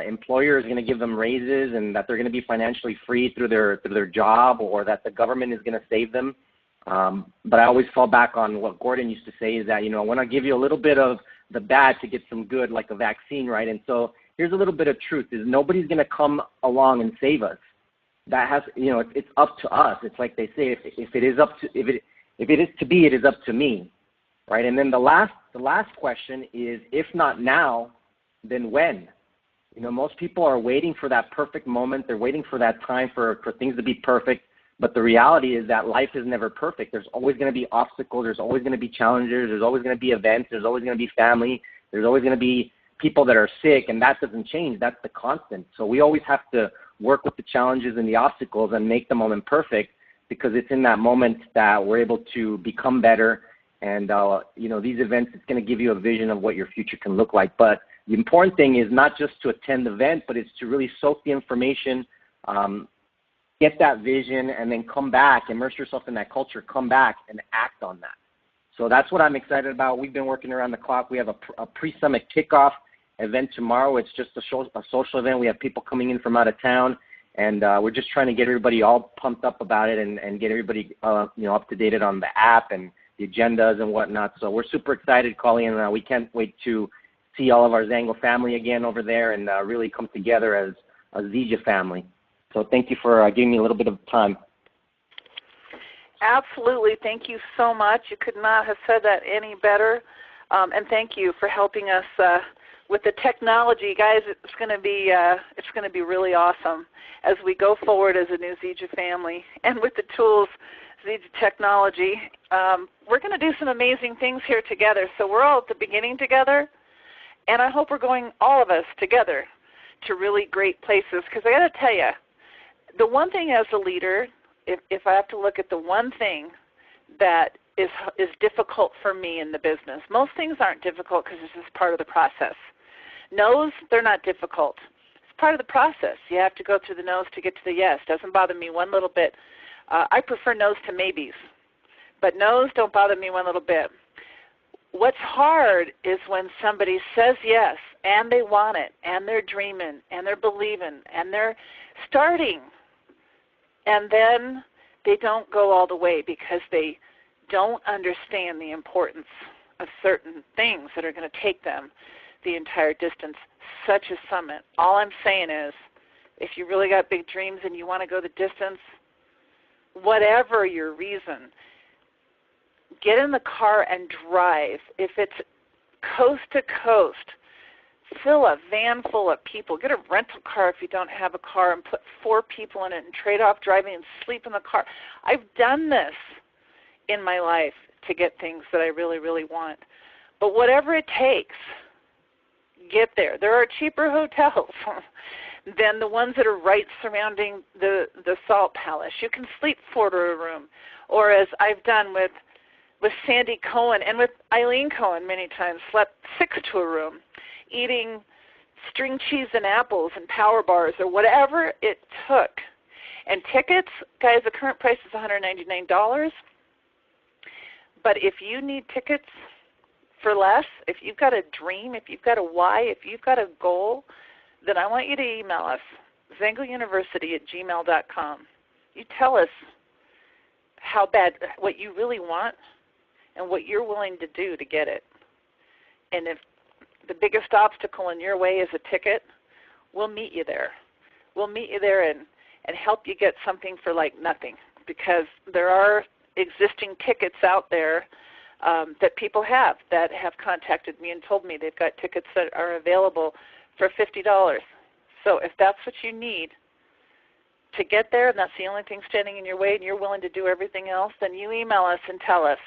Speaker 7: employer is going to give them raises, and that they're going to be financially free through their job, or that the government is going to save them. But I always fall back on what Gordon used to say, is that, I want to give you a little bit of the bad to get some good, like a vaccine, right? And so here's a little bit of truth, is nobody's going to come along and save us. That has, it's up to us. It's like they say, if it is to be, it is up to me, right? And then the last question is, if not now, then when? Most people are waiting for that perfect moment. They're waiting for that time for things to be perfect. But the reality is that life is never perfect. There's always going to be obstacles. There's always going to be challenges. There's always going to be events. There's always going to be family. There's always going to be people that are sick, and that doesn't change. That's the constant. So we always have to work with the challenges and the obstacles and make the moment perfect, because it's in that moment that we're able to become better. And, these events, it's going to give you a vision of what your future can look like. But the important thing is not just to attend the event, but it's to really soak the information get that vision, and then come back, immerse yourself in that culture, come back and act on that. So that's what I'm excited about. We've been working around the clock. We have a pre-summit kickoff event tomorrow. It's just a social event. We have people coming in from out of town, and we're just trying to get everybody all pumped up about it and get everybody up to date on the app and the agendas and whatnot. So we're super excited, Colleen, and we can't wait to see all of our Zango family again over there and really come together as a Zija family. So thank you for giving me a little bit of time.
Speaker 1: Absolutely. Thank you so much. You could not have said that any better. And thank you for helping us with the technology, guys. It's going to be really awesome as we go forward as a new Zija family, and with the tools, Zija technology. We're going to do some amazing things here together. So we're all at the beginning together, and I hope we're going, all of us together, to really great places. Because I got to tell you, the one thing as a leader, if I have to look at the one thing that is difficult for me in the business, most things aren't difficult because it's just part of the process. No's, they're not difficult. It's part of the process. You have to go through the no's to get to the yes. Doesn't bother me one little bit. I prefer no's to maybes, but no's don't bother me one little bit. What's hard is when somebody says yes, and they want it, and they're dreaming, and they're believing, and they're starting, and then they don't go all the way because they don't understand the importance of certain things that are going to take them the entire distance, such a summit. All I'm saying is, if you really got big dreams and you want to go the distance, whatever your reason, get in the car and drive. If it's coast to coast, fill a van full of people. Get a rental car if you don't have a car and put 4 people in it and trade off driving and sleep in the car. I've done this in my life to get things that I really, really want. But whatever it takes, get there. There are cheaper hotels than the ones that are right surrounding the Salt Palace. You can sleep 4 to a room, or as I've done with Sandy Cohen and with Eileen Cohen many times, slept 6 to a room, eating string cheese and apples and power bars or whatever it took. And tickets, guys, the current price is $199. But if you need tickets for less, if you've got a dream, if you've got a why, if you've got a goal, then I want you to email us, zangouniversity@gmail.com. You tell us how bad, what you really want, and what you're willing to do to get it. And if the biggest obstacle in your way is a ticket, we'll meet you there. We'll meet you there and help you get something for like nothing, because there are existing tickets out there that people have that have contacted me and told me they've got tickets that are available for $50. So if that's what you need to get there and that's the only thing standing in your way and you're willing to do everything else, then you email us and tell us,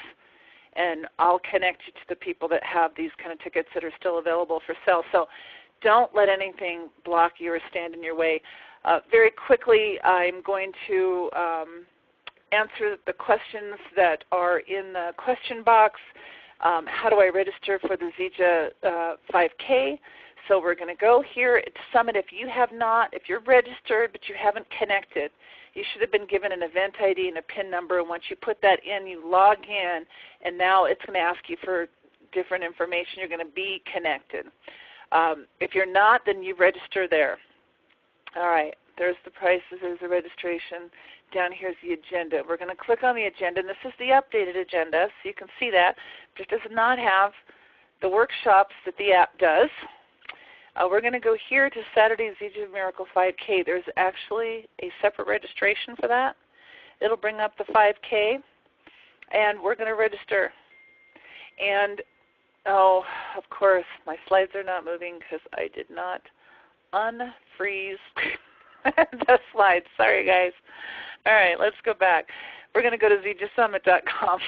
Speaker 1: and I'll connect you to the people that have these kind of tickets that are still available for sale. So don't let anything block you or stand in your way. Very quickly, I'm going to answer the questions that are in the question box. How do I register for the Zija 5K? So we're going to go here at Summit. If you have not, if you're registered but you haven't connected, you should have been given an event ID and a PIN number. And once you put that in, you log in, and now it's going to ask you for different information. You're going to be connected. If you're not, then you register there. All right, there's the prices, there's the registration. Down here's the agenda. We're going to click on the agenda, and this is the updated agenda, so you can see that. It does not have the workshops that the app does. We're going to go here to Saturday Zija Miracle 5K. There's actually a separate registration for that. It'll bring up the 5K, and we're going to register. And, oh, of course, my slides are not moving because I did not unfreeze the slides. Sorry, guys. All right, let's go back. We're going to go to ZijaSummit.com.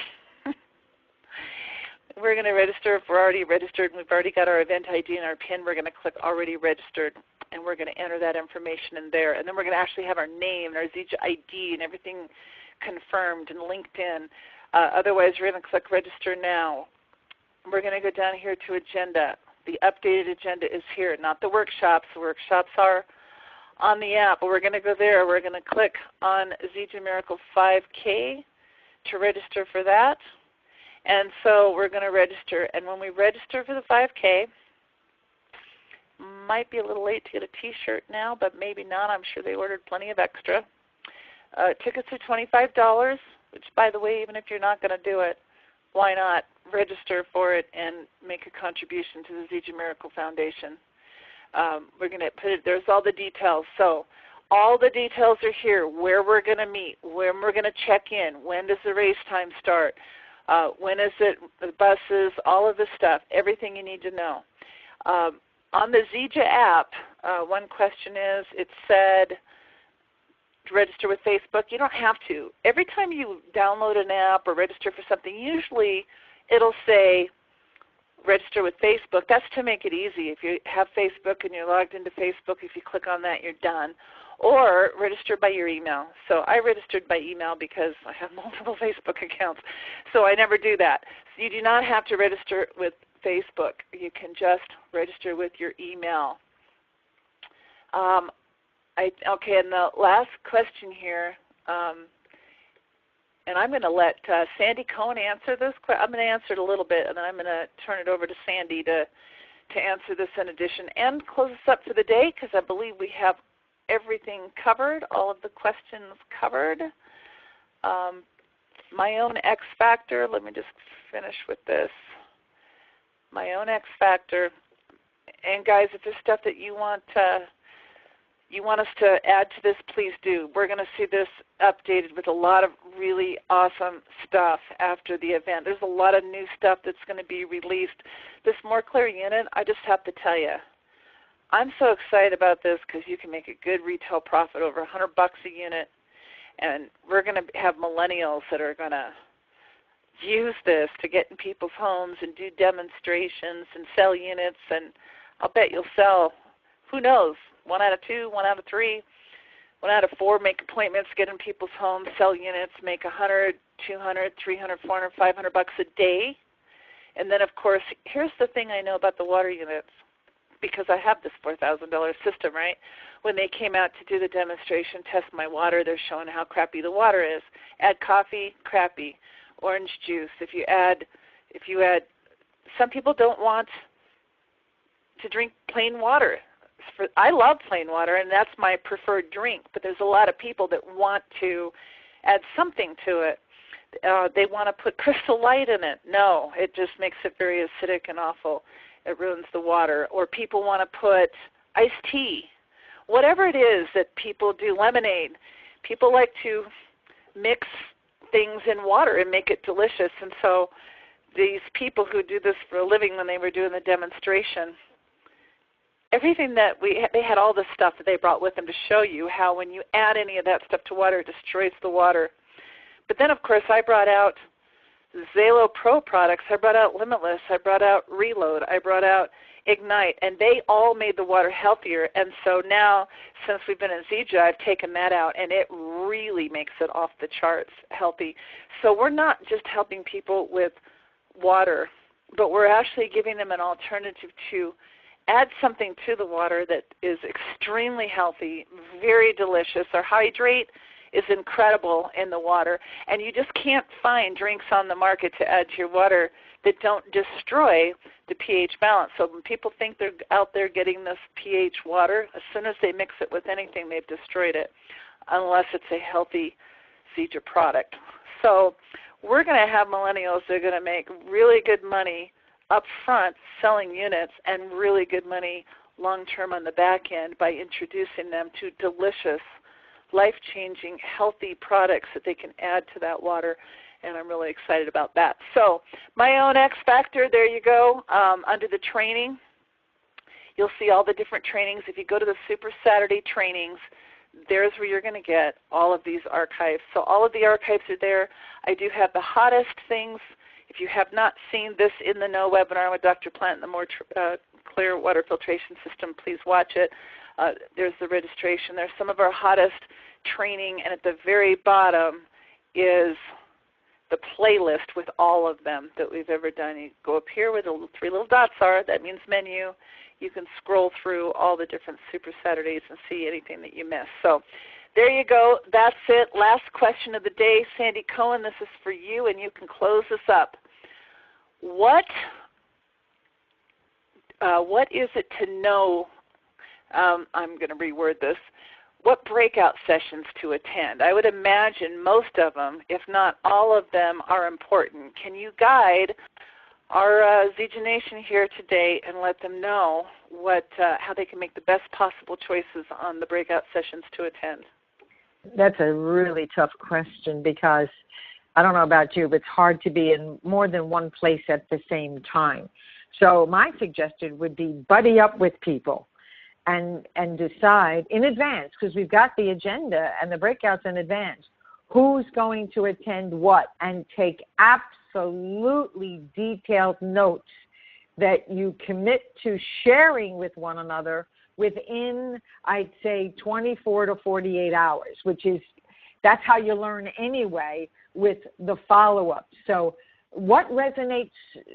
Speaker 1: We're going to register if we're already registered and we've already got our event ID and our PIN. We're going to click Already Registered, and we're going to enter that information in there. And then we're going to actually have our name and our Zija ID and everything confirmed and linked in. Otherwise, we're going to click Register Now. We're going to go down here to Agenda. The updated agenda is here, not the workshops. The workshops are on the app. We're going to go there. We're going to click on Zija Miracle 5K to register for that. And so we're going to register. And when we register for the 5K, might be a little late to get a T-shirt now, but maybe not. I'm sure they ordered plenty of extra. Tickets are $25, which, by the way, even if you're not going to do it, why not register for it and make a contribution to the Zija Miracle Foundation? We're going to put it, there's all the details. So all the details are here, where we're going to meet, when we're going to check in, when does the race time start, when is it, the buses, all of the stuff, everything you need to know. On the Zija app, one question is, it said to register with Facebook. You don't have to. Every time you download an app or register for something, usually it'll say register with Facebook. That's to make it easy. If you have Facebook and you're logged into Facebook, if you click on that, you're done. Or register by your email. So I registered by email because I have multiple Facebook accounts, so I never do that. So you do not have to register with Facebook. You can just register with your email. Okay, and the last question here, and I'm going to let Sandy Cohen answer this. I'm going to answer it a little bit, and then I'm going to turn it over to Sandy to answer this in addition and close us up for the day, because I believe we have everything covered, all of the questions covered. My own X Factor, let me just finish with this. My own X Factor. And guys, if there's stuff that you want us to add to this, please do. We're going to see this updated with a lot of really awesome stuff after the event. There's a lot of new stuff that's going to be released. This More Clear unit, I just have to tell you, I'm so excited about this because you can make a good retail profit, over $100 a unit. And we're going to have millennials that are going to use this to get in people's homes and do demonstrations and sell units. And I'll bet you'll sell, who knows, 1 out of 2, 1 out of 3, 1 out of 4, make appointments, get in people's homes, sell units, make $100, $200, $300, $400, $500 a day. And then, of course, here's the thing I know about the water units, because I have this $4,000 system, right? When they came out to do the demonstration, test my water, they're showing how crappy the water is. Add coffee, crappy. Orange juice. If you add, some people don't want to drink plain water. I love plain water, and that's my preferred drink, but there's a lot of people that want to add something to it. They want to put Crystal Light in it. No, it just makes it very acidic and awful. It ruins the water. Or people want to put iced tea. Whatever it is that people do, lemonade. People like to mix things in water and make it delicious. And so these people who do this for a living, when they were doing the demonstration, everything that they had all the stuff that they brought with them to show you how when you add any of that stuff to water, it destroys the water. But then, of course, I brought out Zalo Pro products. I brought out Limitless. I brought out Reload. I brought out Ignite. And they all made the water healthier. And so now, since we've been in Zija, I've taken that out, and it really makes it off the charts healthy. So we're not just helping people with water, but we're actually giving them an alternative to add something to the water that is extremely healthy, very delicious. Our Hydrate is incredible in the water, and you just can't find drinks on the market to add to your water that don't destroy the pH balance. So when people think they're out there getting this pH water, as soon as they mix it with anything, they've destroyed it, unless it's a healthy Zija product. So we're going to have millennials that are going to make really good money up front selling units and really good money long-term on the back end by introducing them to delicious, life-changing, healthy products that they can add to that water, and I'm really excited about that. So my own X Factor, there you go. Under the training, you'll see all the different trainings. If you go to the Super Saturday trainings, there's where you're going to get all of these archives. So all of the archives are there. I do have the hottest things. If you have not seen this In the Know webinar with Dr. Plant and the More Clear Water Filtration System, please watch it. There's the registration. There's some of our hottest training, and at the very bottom is the playlist with all of them that we've ever done. You go up here where the 3 little dots are. That means menu. you can scroll through all the different Super Saturdays and see anything that you missed. So there you go. That's it. Last question of the day. Sandy Cohen, this is for you, and you can close this up. What is it to know, I'm going to reword this, what breakout sessions to attend? I would imagine most of them, if not all of them, are important. Can you guide our Zija Nation here today and let them know how they can make the best possible choices on the breakout sessions to attend?
Speaker 5: That's a really tough question because I don't know about you, but it's hard to be in more than one place at the same time. So my suggestion would be buddy up with people and decide in advance, because we've got the agenda and the breakouts in advance, who's going to attend what, and take absolutely detailed notes that you commit to sharing with one another within, I'd say, 24 to 48 hours, that's how you learn anyway with the follow-up. So what resonates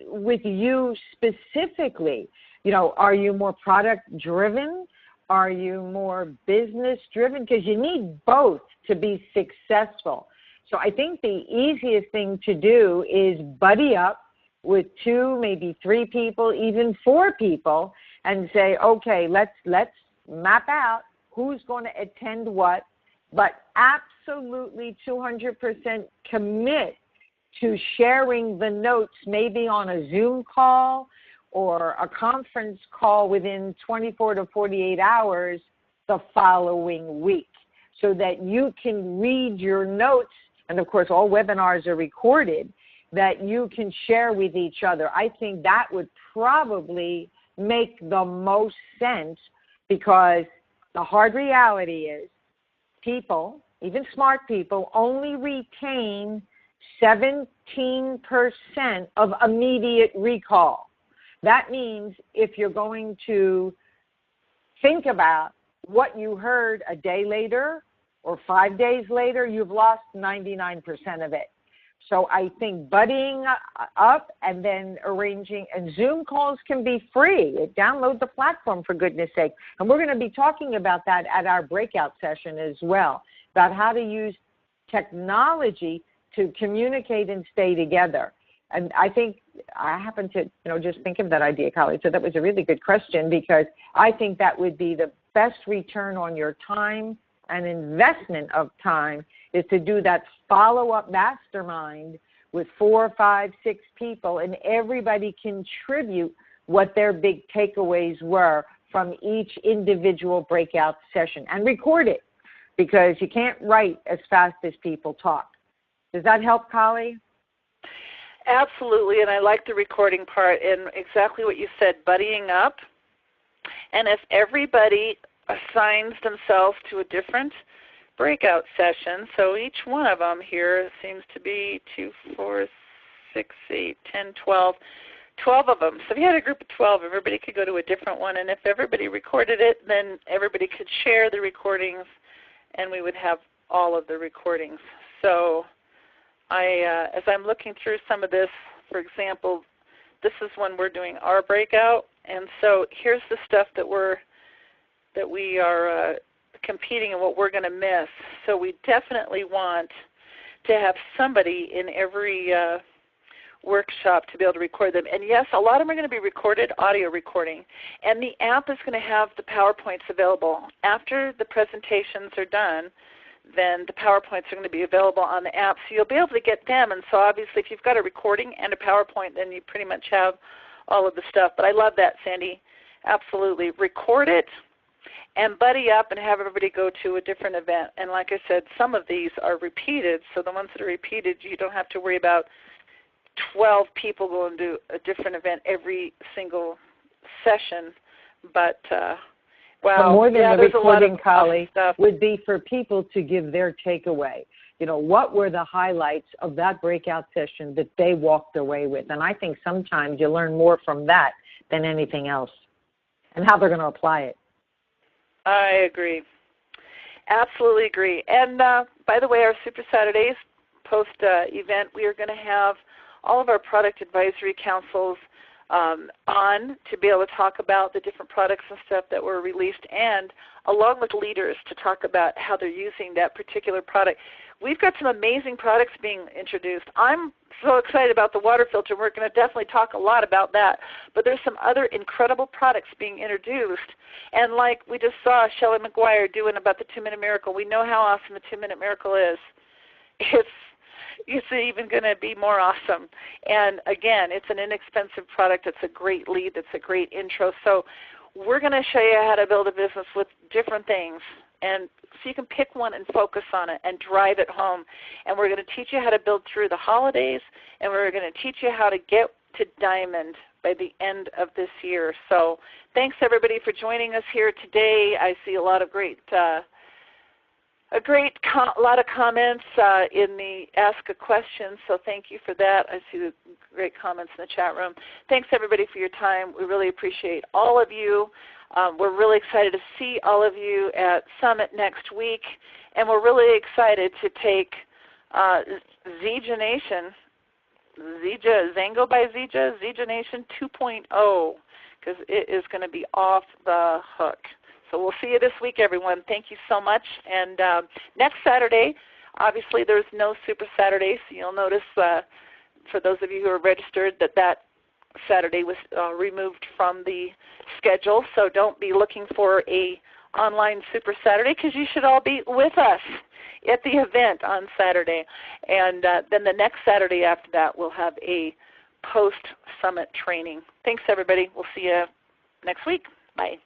Speaker 5: with you specifically? Are you more product-driven? Are you more business-driven? Because you need both to be successful. So I think the easiest thing to do is buddy up with 2, maybe 3 people, even 4 people, and say, okay, let's map out who's going to attend what, but absolutely 200% commit to sharing the notes, maybe on a Zoom call or a conference call within 24 to 48 hours the following week, so that you can read your notes, and of course all webinars are recorded, that you can share with each other. I think that would probably make the most sense, because the hard reality is people, even smart people, only retain 17% of immediate recall. That means if you're going to think about what you heard a day later or 5 days later, you've lost 99% of it. So I think buddying up and then arranging, and Zoom calls can be free. Download the platform, for goodness sake. And we're going to be talking about that at our breakout session as well, about how to use technology to communicate and stay together. And I think I happen to, just think of that idea, Colleen. So that was a really good question, because I think that would be the best return on your time and investment of time, is to do that follow-up mastermind with 4, 5, 6 people, and everybody contribute what their big takeaways were from each individual breakout session, and record it, because you can't write as fast as people talk. Does that help, Collie?
Speaker 1: Absolutely, and I like the recording part, and exactly what you said, buddying up. And if everybody assigns themselves to a different breakout session, so each one of them here seems to be 2, 4, 6, 8, 10, 12 of them. So if you had a group of 12, everybody could go to a different one, and if everybody recorded it, then everybody could share the recordings, and we would have all of the recordings. So as I'm looking through some of this, for example, this is when we're doing our breakout, and so here's the stuff that we are competing and what we're going to miss. So we definitely want to have somebody in every workshop to be able to record them. And yes, a lot of them are going to be recorded, audio recording, and the app is going to have the PowerPoints available. After the presentations are done, then the PowerPoints are going to be available on the app, so you'll be able to get them. And so obviously if you've got a recording and a PowerPoint, then you pretty much have all of the stuff. But I love that, Sandy. Absolutely. Record it and buddy up and have everybody go to a different event. And like I said, some of these are repeated, so the ones that are repeated, you don't have to worry about 12 people going to a different event every single session. But
Speaker 5: Well, more than the recording, Collie, would be for people to give their takeaway. What were the highlights of that breakout session that they walked away with? And I think sometimes you learn more from that than anything else, and how they're going to apply it.
Speaker 1: I agree. Absolutely agree. And by the way, our Super Saturdays post-event, we are going to have all of our product advisory councils on to be able to talk about the different products and stuff that were released, and along with leaders to talk about how they're using that particular product. We've got some amazing products being introduced. I'm so excited about the water filter. We're going to definitely talk a lot about that. But there's some other incredible products being introduced. And like we just saw Shelley McGuire doing about the 2-Minute Miracle, we know how awesome the 2-Minute Miracle is. It's even going to be more awesome. And again, it's an inexpensive product. It's a great lead. It's a great intro. So we're going to show you how to build a business with different things. And so you can pick one and focus on it and drive it home. And we're going to teach you how to build through the holidays, and we're going to teach you how to get to diamond by the end of this year. So thanks everybody for joining us here today. I see a lot of lot of comments in the Ask a Question, so thank you for that. I see the great comments in the chat room. Thanks everybody for your time. We really appreciate all of you. We're really excited to see all of you at Summit next week, and we're really excited to take Zija Nation, Zango by Zija, Zija Nation 2.0, because it is going to be off the hook. So we'll see you this week, everyone. Thank you so much. And next Saturday, obviously there's no Super Saturday, so you'll notice for those of you who are registered that Saturday was removed from the schedule. So don't be looking for a online Super Saturday, because you should all be with us at the event on Saturday. And then the next Saturday after that, we'll have a post-summit training. Thanks, everybody. We'll see you next week. Bye.